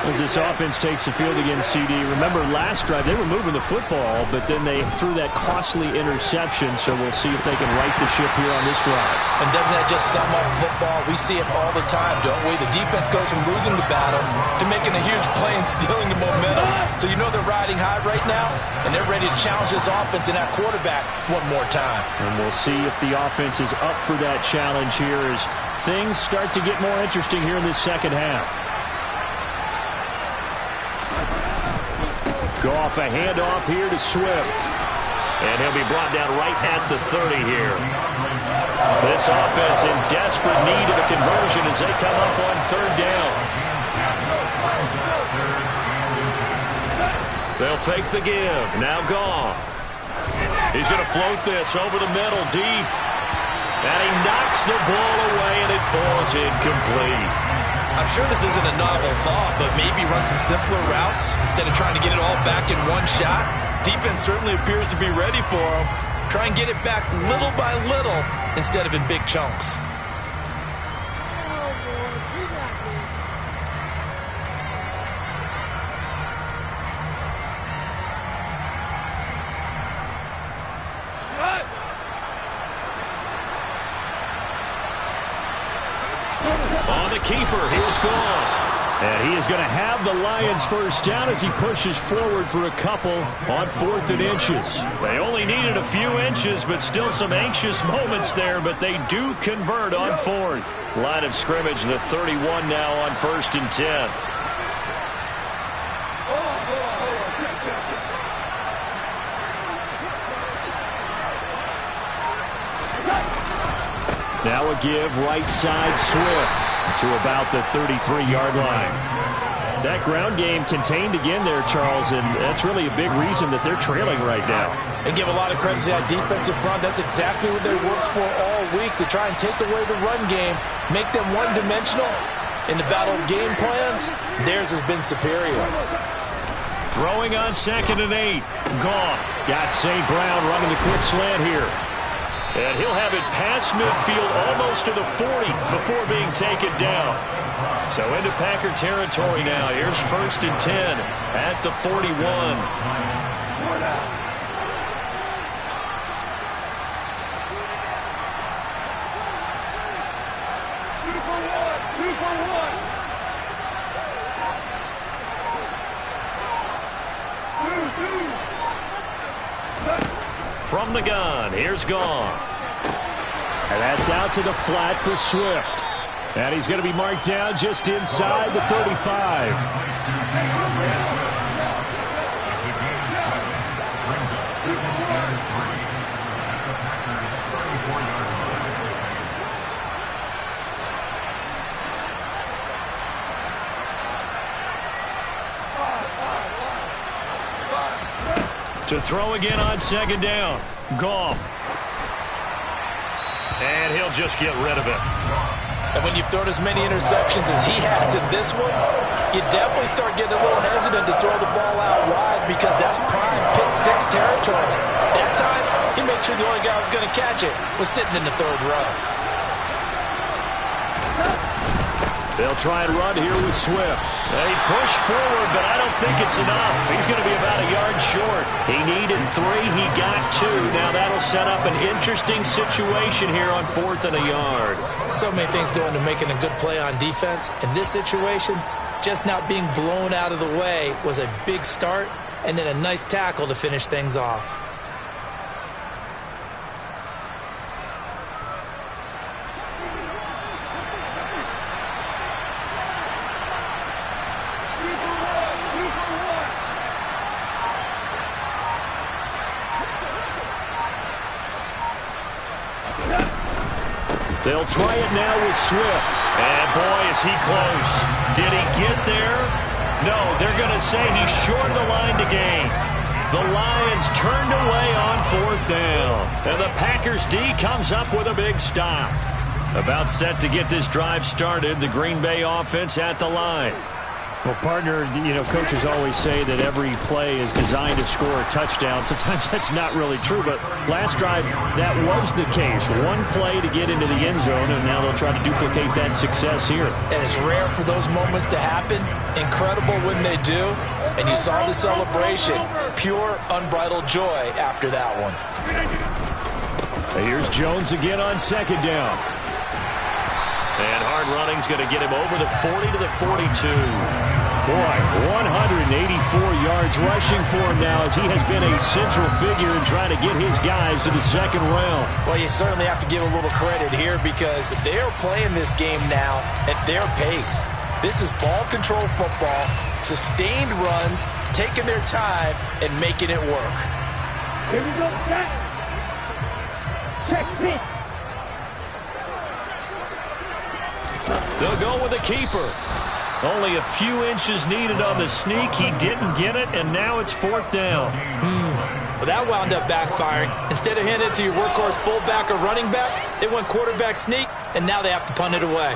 As this offense takes the field against CD. Remember, last drive, they were moving the football, but then they threw that costly interception, so we'll see if they can right the ship here on this drive. And doesn't that just sum up football? We see it all the time, don't we? The defense goes from losing the battle to making a huge play and stealing the momentum. So you know they're riding high right now, and they're ready to challenge this offense and that quarterback one more time. And we'll see if the offense is up for that challenge here as things start to get more interesting here in this second half. Goff, a handoff here to Swift. And he'll be brought down right at the 30 here. This offense in desperate need of a conversion as they come up on 3rd down. They'll fake the give. Now Goff. He's going to float this over the middle deep. And he knocks the ball away, and it falls incomplete. I'm sure this isn't a novel thought, but maybe run some simpler routes instead of trying to get it all back in one shot. Defense certainly appears to be ready for him. Try and get it back little by little instead of in big chunks. the keeper. Here's Goff. And he is going to have the Lions first down as he pushes forward for a couple on 4th and inches. They only needed a few inches, but still some anxious moments there, but they do convert on 4th. Line of scrimmage, the 31 now on 1st and 10. Now a give right side Swift to about the 33-yard line. That ground game contained again there, Charles, and that's really a big reason that they're trailing right now. And give a lot of credit to that defensive front. That's exactly what they worked for all week, to try and take away the run game, make them one-dimensional. In the battle of game plans, theirs has been superior. Throwing on 2nd and 8. Goff. Got St. Brown running the quick slant here. And he'll have it past midfield almost to the 40 before being taken down. So into Packer territory now. Here's 1st and 10 at the 41. From the gun, here's Goff. And that's out to the flat for Swift. And he's going to be marked down just inside the 35. To throw again on 2nd down. Goff. And he'll just get rid of it. And when you've thrown as many interceptions as he has in this one, you definitely start getting a little hesitant to throw the ball out wide, because that's prime pick 6 territory. That time, he made sure the only guy who was going to catch it was sitting in the 3rd row. They'll try and run here with Swift. They push forward, but I don't think it's enough. He's going to be about a yard short. He needed 3. He got 2. Now that'll set up an interesting situation here on 4th and a yard. So many things go into making a good play on defense. In this situation, just not being blown out of the way was a big start, and then a nice tackle to finish things off. They'll try it now with Swift. And boy, is he close. Did he get there? No, they're going to say he's short of the line to gain. The Lions turned away on 4th down. And the Packers D comes up with a big stop. About set to get this drive started, the Green Bay offense at the line. Well, partner, coaches always say that every play is designed to score a touchdown. Sometimes that's not really true, but last drive, that was the case. One play to get into the end zone, and now they'll try to duplicate that success here. And it's rare for those moments to happen. Incredible when they do. And you saw the celebration. Pure, unbridled joy after that one. Here's Jones again on 2nd down. And hard running's going to get him over the 40 to the 42. Boy, 184 yards rushing for him now, as he has been a central figure in trying to get his guys to the 2nd round. Well, you certainly have to give a little credit here, because they're playing this game now at their pace. This is ball control football, sustained runs, taking their time, and making it work. Here we go, Jack. Check this. They'll go with a keeper. Only a few inches needed on the sneak. He didn't get it, and now it's 4th down. Well, that wound up backfiring. Instead of handing it to your workhorse fullback or running back, they went quarterback sneak, and now they have to punt it away.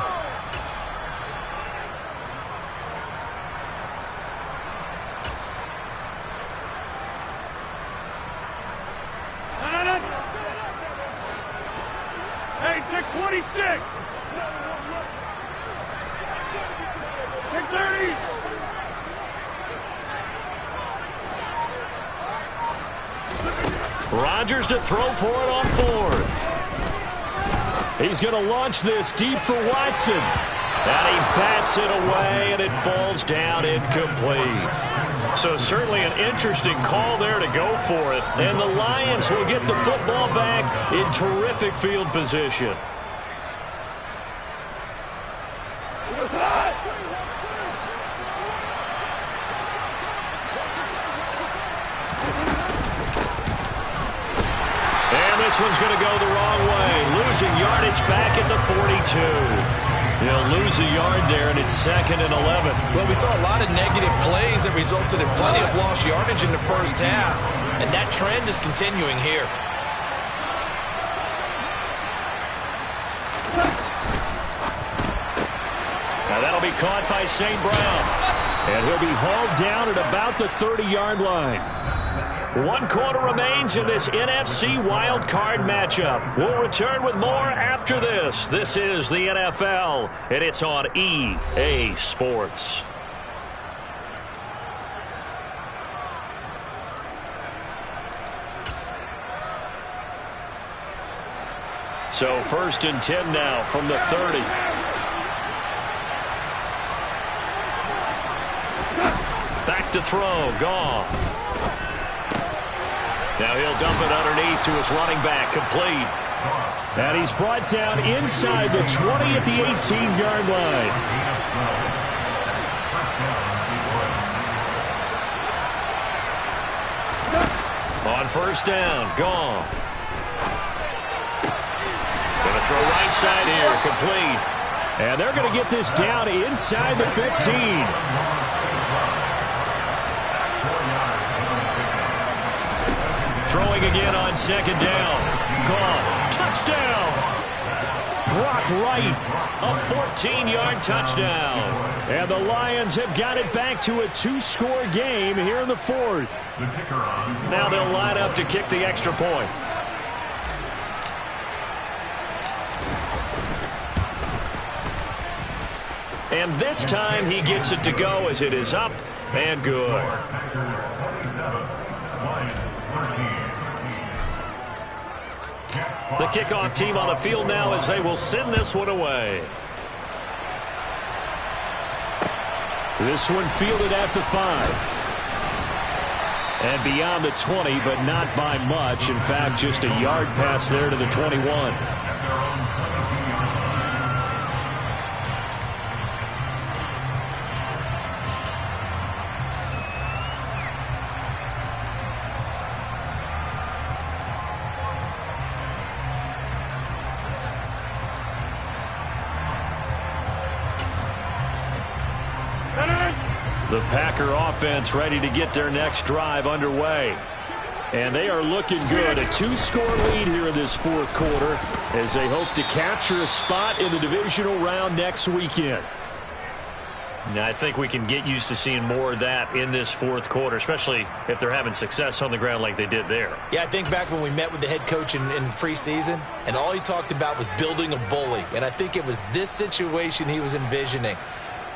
Hey, 626. 630. Rodgers to throw for it on 4th. He's going to launch this deep for Watson. And he bats it away, and it falls down incomplete. So certainly an interesting call there to go for it. And the Lions will get the football back in terrific field position. And this one's going to go the wrong way. Losing yardage back at the 42. He'll lose a yard there, and it's 2nd and 11. Well, we saw a lot of negative plays that resulted in plenty of lost yardage in the first half, and that trend is continuing here. Now that'll be caught by St. Brown, and he'll be hauled down at about the 30-yard line. 1 quarter remains in this NFC Wild Card matchup. We'll return with more after this. This is the NFL, and it's on EA Sports. So 1st and 10 now from the 30. Back to throw, Goff. Now he'll dump it underneath to his running back, complete. And he's brought down inside the 20 at the 18-yard line. On 1st down, Goff. Going to throw right side here, complete. And they're going to get this down inside the 15. Throwing again on 2nd down. Goff, touchdown. Brock Wright, a 14-yard touchdown. And the Lions have got it back to a 2-score game here in the 4th. Now they'll line up to kick the extra point. And this time he gets it to go as it is up and good. The kickoff team on the field now as they will send this one away. This one fielded at the 5. And beyond the 20, but not by much. In fact, just a yard pass there to the 21. The Packer offense ready to get their next drive underway. And they are looking good. A 2-score lead here in this 4th quarter as they hope to capture a spot in the divisional round next weekend. Now, I think we can get used to seeing more of that in this 4th quarter, especially if they're having success on the ground like they did there. Yeah, I think back when we met with the head coach in preseason, and all he talked about was building a bully. And I think it was this situation he was envisioning.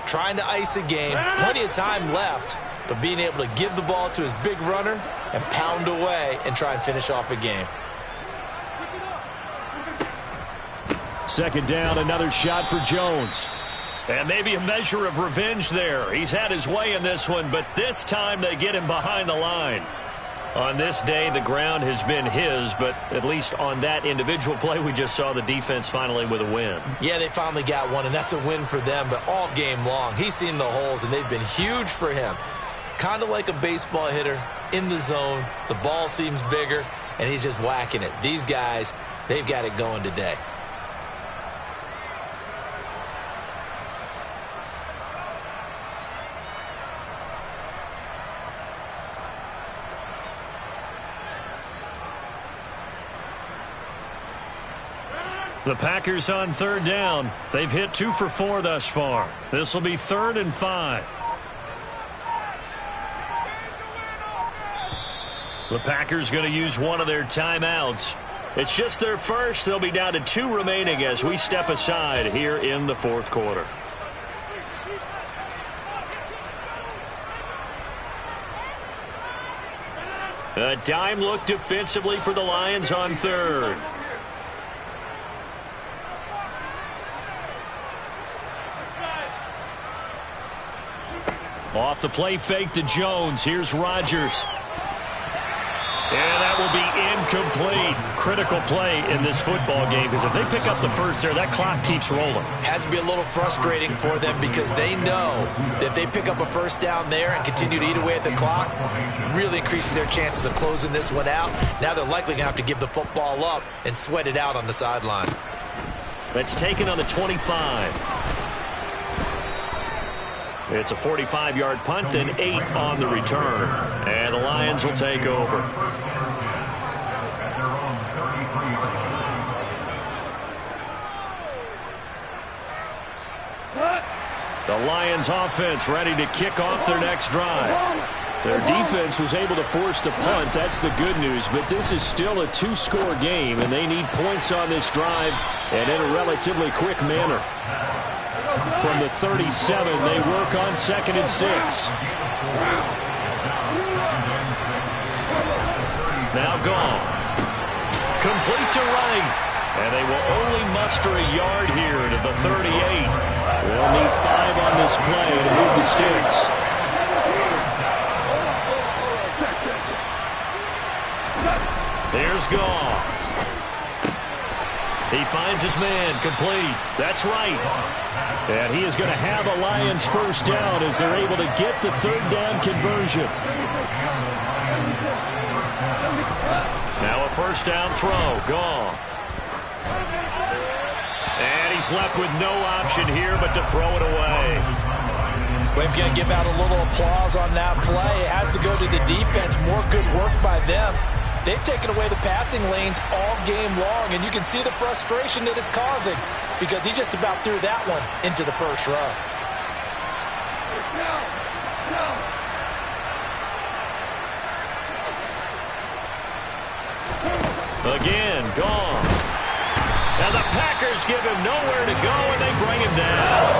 Trying to ice a game, plenty of time left, but being able to give the ball to his big runner and pound away and try and finish off a game. 2nd down, another shot for Jones. And maybe a measure of revenge there. He's had his way in this one, but this time they get him behind the line. On this day, the ground has been his, but at least on that individual play, we just saw the defense finally with a win. Yeah, they finally got one, and that's a win for them, but all game long, he's seen the holes, and they've been huge for him. Kind of like a baseball hitter in the zone. The ball seems bigger, and he's just whacking it. These guys, they've got it going today. The Packers on 3rd down. They've hit 2 for 4 thus far. This will be 3rd and 5. The Packers going to use one of their timeouts. It's just their first. They'll be down to 2 remaining as we step aside here in the 4th quarter. A dime look defensively for the Lions on Off the play fake to Jones. Here's Rodgers. And that will be incomplete. Critical play in this football game, because if they pick up the first there, that clock keeps rolling. Has to be a little frustrating for them because they know that if they pick up a first down there and continue to eat away at the clock, really increases their chances of closing this one out. Now they're likely going to have to give the football up and sweat it out on the sideline. That's taken on the 25. It's a 45-yard punt and 8 on the return. And the Lions will take over. The Lions offense ready to kick off their next drive. Their defense was able to force the punt. That's the good news. But this is still a 2-score game, and they need points on this drive and in a relatively quick manner. From the 37, they work on 2nd and 6. Now gone. Complete to right. And they will only muster a yard here to the 38. They'll need 5 on this play to move the sticks. Here's Goff. He finds his man, complete. That's right. And he is going to have a Lions first down as they're able to get the 3rd down conversion. Now a first down throw. Goff. And he's left with no option here but to throw it away. We're going to give out a little applause on that play. It has to go to the defense. More good work by them. They've taken away the passing lanes all game long, and you can see the frustration that it's causing because he just about threw that one into the first row. Again, gone. Now the Packers give him nowhere to go, and they bring him down.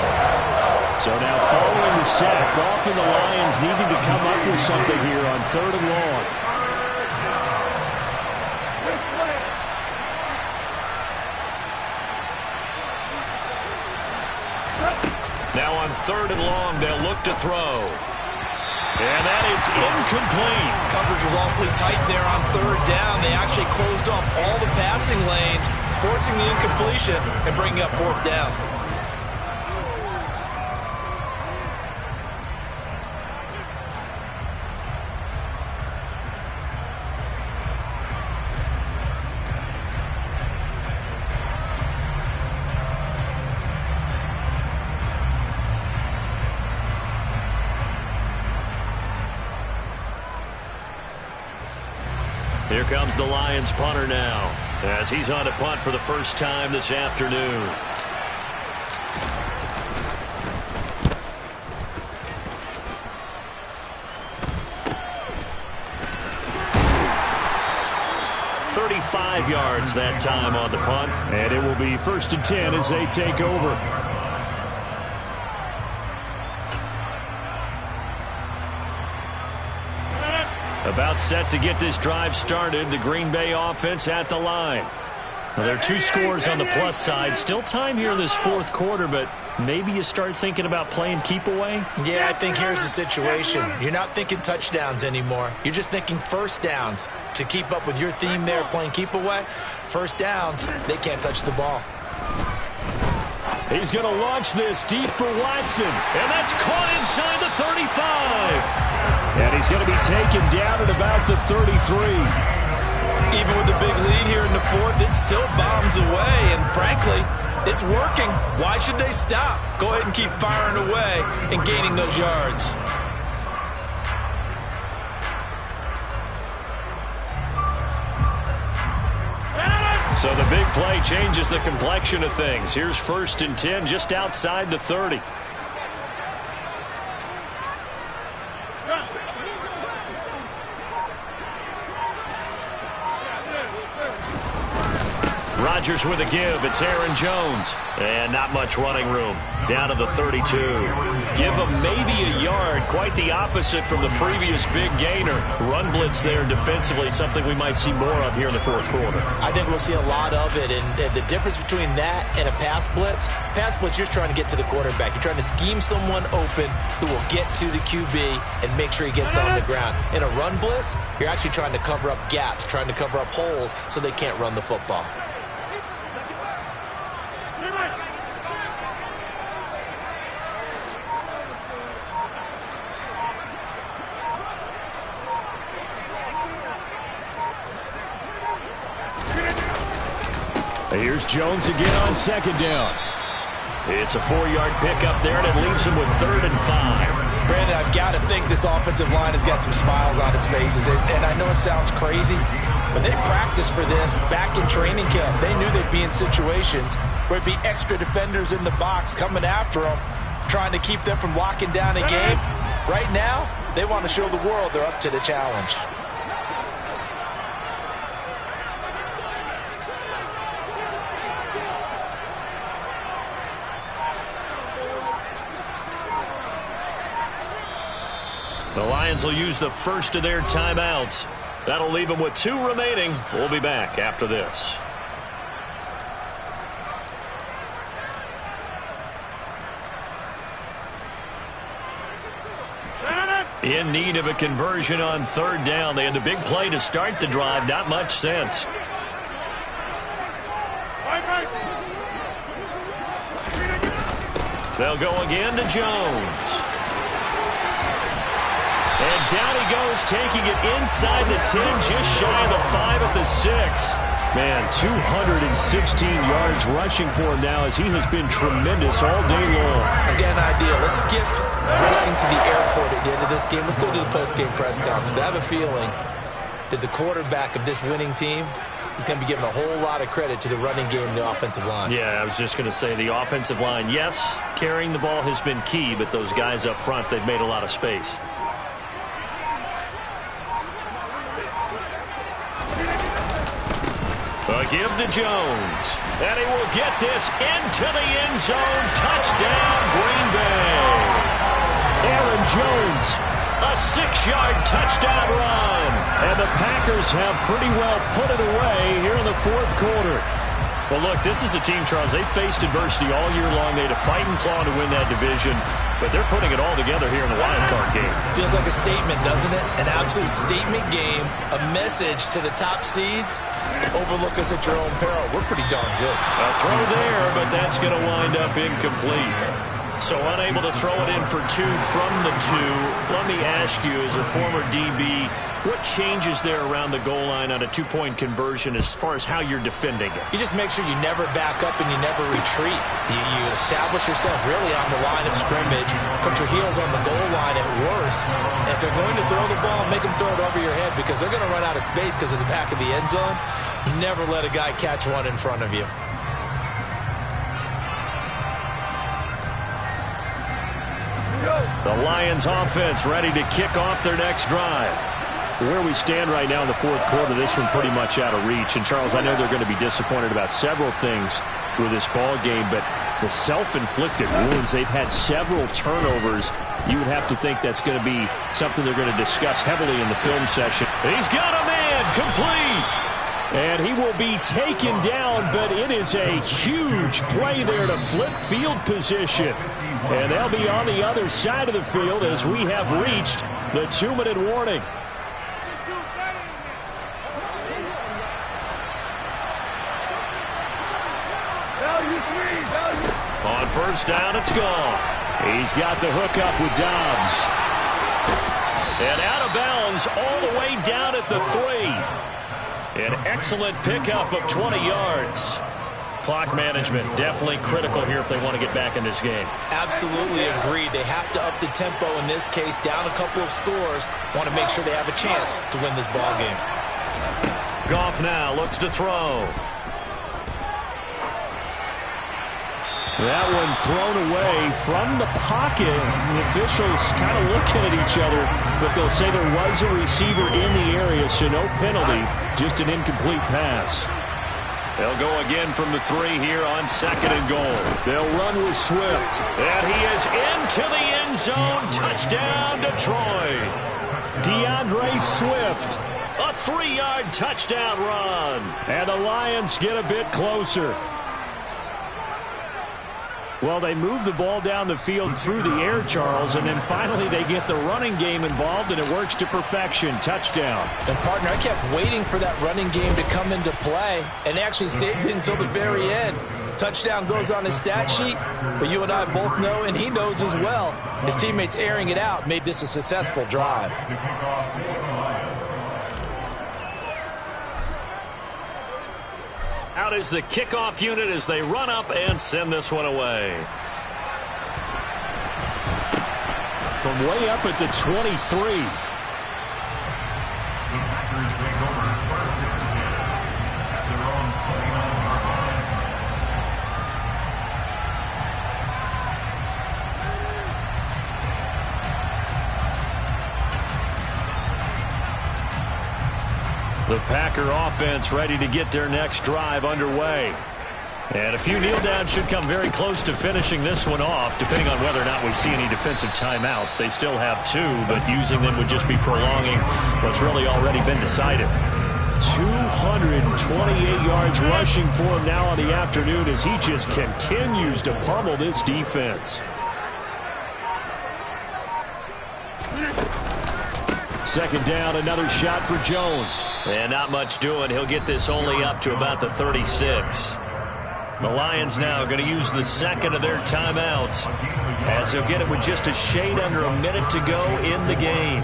So now following the sack, Goff and the Lions needing to come up with something here on 3rd and long. Now on 3rd and long, they'll look to throw. And that is incomplete. Coverage was awfully tight there on 3rd down. They actually closed off all the passing lanes, forcing the incompletion and bringing up 4th down. Here comes the Lions punter now, as he's on to punt for the first time this afternoon. "35 yards that time on the punt, and it will be 1st and 10 as they take over. About set to get this drive started. The Green Bay offense at the line. Well, there are 2 scores on the plus side. Still time here in this 4th quarter, but maybe you start thinking about playing keep away? Yeah, I think here's the situation. You're not thinking touchdowns anymore. You're just thinking first downs. To keep up with your theme there, playing keep away, first downs, they can't touch the ball. He's going to launch this deep for Watson, and that's caught inside the 35. And he's going to be taken down at about the 33. Even with the big lead here in the 4th, it still bombs away, and frankly, it's working. Why should they stop? Go ahead and keep firing away and gaining those yards. So the big play changes the complexion of things. Here's 1st and 10 just outside the 30. Rodgers with a give. It's Aaron Jones. And not much running room. Down to the 32. Give him maybe a yard. Quite the opposite from the previous big gainer. Run blitz there defensively. Something we might see more of here in the fourth quarter. I think we'll see a lot of it. And the difference between that and a pass blitz, you're trying to get to the quarterback. You're trying to scheme someone open who will get to the QB and make sure he gets on the ground. In a run blitz, you're actually trying to cover up gaps, trying to cover up holes so they can't run the football. Here's Jones again on second down. It's a 4-yard pickup there, and it leaves him with 3rd and 5. Brandon, I've got to think this offensive line has got some smiles on its faces. And I know it sounds crazy, but they practiced for this back in training camp. They knew they'd be in situations where it'd be extra defenders in the box coming after them, trying to keep them from locking down a game. Right now, they want to show the world they're up to the challenge. The Lions will use the first of their timeouts. That'll leave them with 2 remaining. We'll be back after this. In need of a conversion on 3rd down. They had the big play to start the drive. Not much sense. They'll go again to Jones. And down he goes, taking it inside the 10, just shy of the 5 at the 6. Man, 216 yards rushing for him now as he has been tremendous all day long. I've got an idea. Let's skip racing to the airport at the end of this game. Let's go to the post-game press conference. I have a feeling that the quarterback of this winning team is going to be giving a whole lot of credit to the running game and the offensive line. Yeah, I was just going to say the offensive line, yes, carrying the ball has been key, but those guys up front, they've made a lot of space. A give to Jones. And he will get this into the end zone. Touchdown, Green Bay. Aaron Jones, a 6-yard touchdown run. And the Packers have pretty well put it away here in the fourth quarter. Well, look, this is a team, Charles, they faced adversity all year long. They had to fight and claw to win that division, but they're putting it all together here in the wild card game. Feels like a statement, doesn't it? An absolute statement game, a message to the top seeds. Overlook us at your own peril. We're pretty darn good. A throw there, but that's going to wind up incomplete. So unable to throw it in for 2 from the 2. Let me ask you, as a former DB, what changes there around the goal line on a 2-point conversion as far as how you're defending it? You just make sure you never back up and you never retreat. You establish yourself really on the line of scrimmage, put your heels on the goal line at worst. And if they're going to throw the ball, make them throw it over your head because they're going to run out of space because of the back of the end zone. Never let a guy catch one in front of you. The Lions offense ready to kick off their next drive. Where we stand right now in the fourth quarter, this one pretty much out of reach. And, Charles, I know they're going to be disappointed about several things with this ball game, but the self-inflicted wounds, they've had several turnovers. You would have to think that's going to be something they're going to discuss heavily in the film session. He's got a man complete. And he will be taken down, but it is a huge play there to flip field position. And they'll be on the other side of the field as we have reached the 2-minute warning. On first down, it's gone. He's got the hook up with Dobbs. And out of bounds all the way down at the 3. An excellent pickup of 20 yards. Clock management definitely critical here if they want to get back in this game. Absolutely agreed. They have to up the tempo in this case, down a couple of scores. Want to make sure they have a chance to win this ball game. Goff now looks to throw. That one thrown away from the pocket. The officials kind of looking at each other, but they'll say there was a receiver in the area, so no penalty, just an incomplete pass. They'll go again from the 3 here on 2nd and goal. They'll run with Swift. And he is into the end zone. Touchdown, Detroit. DeAndre Swift. A 3-yard touchdown run. And the Lions get a bit closer. Well, they move the ball down the field through the air, Charles, and then finally they get the running game involved, and it works to perfection. Touchdown. And, partner, I kept waiting for that running game to come into play, and actually saved it until the very end. Touchdown goes on his stat sheet, but you and I both know, and he knows as well, his teammates airing it out made this a successful drive. Out is the kickoff unit as they run up and send this one away. From way up at the 23. The Packer offense ready to get their next drive underway. And a few kneel downs should come very close to finishing this one off, depending on whether or not we see any defensive timeouts. They still have 2, but using them would just be prolonging what's really already been decided. 228 yards rushing for him now on the afternoon as he just continues to pummel this defense. Second down, another shot for Jones. And not much doing. He'll get this only up to about the 36. The Lions now going to use the second of their timeouts, as they'll get it with just a shade under a minute to go in the game.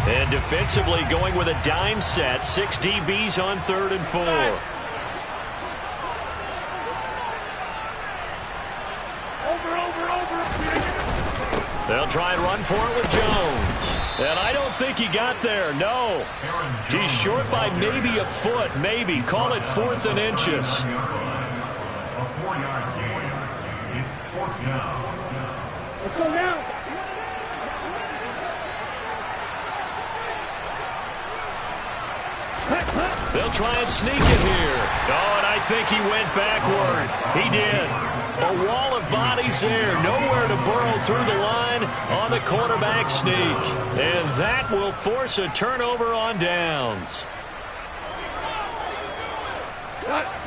And defensively going with a dime set. 6 DBs on 3rd and 4. They'll try and run for it with Jones. And I don't think he got there, no. He's short by maybe a foot, maybe. Call it 4th and inches. A 4-yard gain. It's 4th down. Let's go now. They'll try and sneak it here. Oh, and I think he went backward. He did. A wall of bodies there. Nowhere to burrow through the line on the quarterback sneak. And that will force a turnover on downs.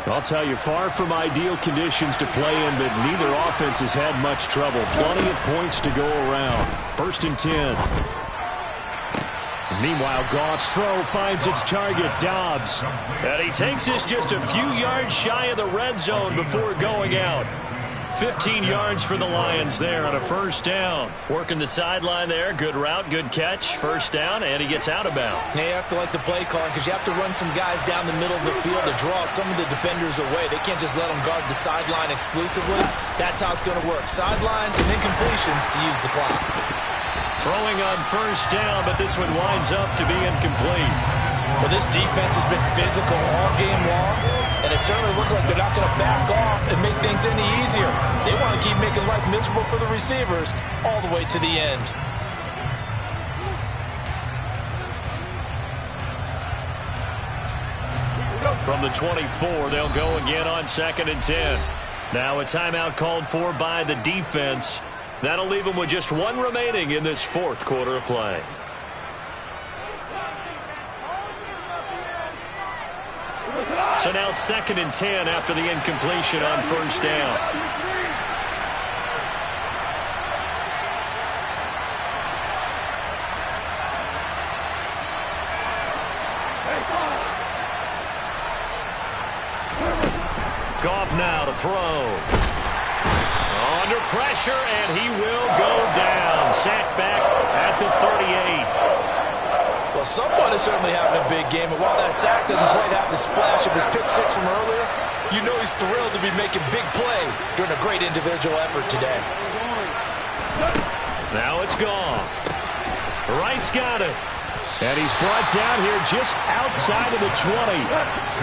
I'll tell you, far from ideal conditions to play in, but neither offense has had much trouble. Plenty of points to go around. 1st and 10. Meanwhile, Goff's throw finds its target, Dobbs. And he takes this just a few yards shy of the red zone before going out. 15 yards for the Lions there on a 1st down. Working the sideline there. Good route, good catch. 1st down, and he gets out of bounds. Now you have to like the play calling because you have to run some guys down the middle of the field to draw some of the defenders away. They can't just let them guard the sideline exclusively. That's how it's going to work. Sidelines and incompletions to use the clock. Throwing on 1st down, but this one winds up to be incomplete. Well, this defense has been physical all game long, and it certainly looks like they're not going to back off and make things any easier. They want to keep making life miserable for the receivers all the way to the end. From the 24, they'll go again on 2nd and 10. Now a timeout called for by the defense. That'll leave them with just 1 remaining in this 4th quarter of play. So now 2nd and 10 after the incompletion on 1st down. Goff now to throw. Under pressure, and he will go down. Sacked back at the 38. Well, someone is certainly having a big game, and while that sack doesn't quite have the splash of his pick 6 from earlier, you know he's thrilled to be making big plays during a great individual effort today. Now it's gone. Wright's got it. And he's brought down here just outside of the 20.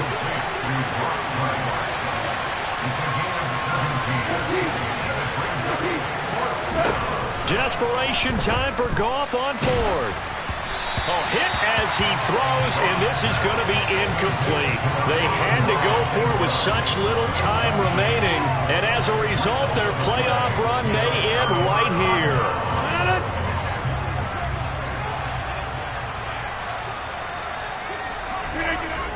Desperation time for Goff on 4th. Oh, hit as he throws, and this is going to be incomplete. They had to go for it with such little time remaining, and as a result, their playoff run may end right here.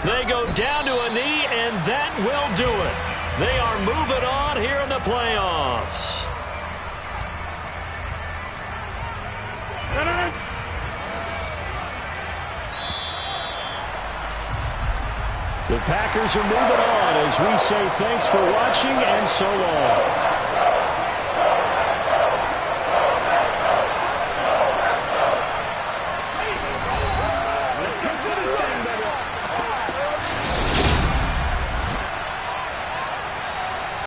They go down to a knee, and that will do it. They are moving on here in the playoffs. The Packers are moving on as we say thanks for watching and so long.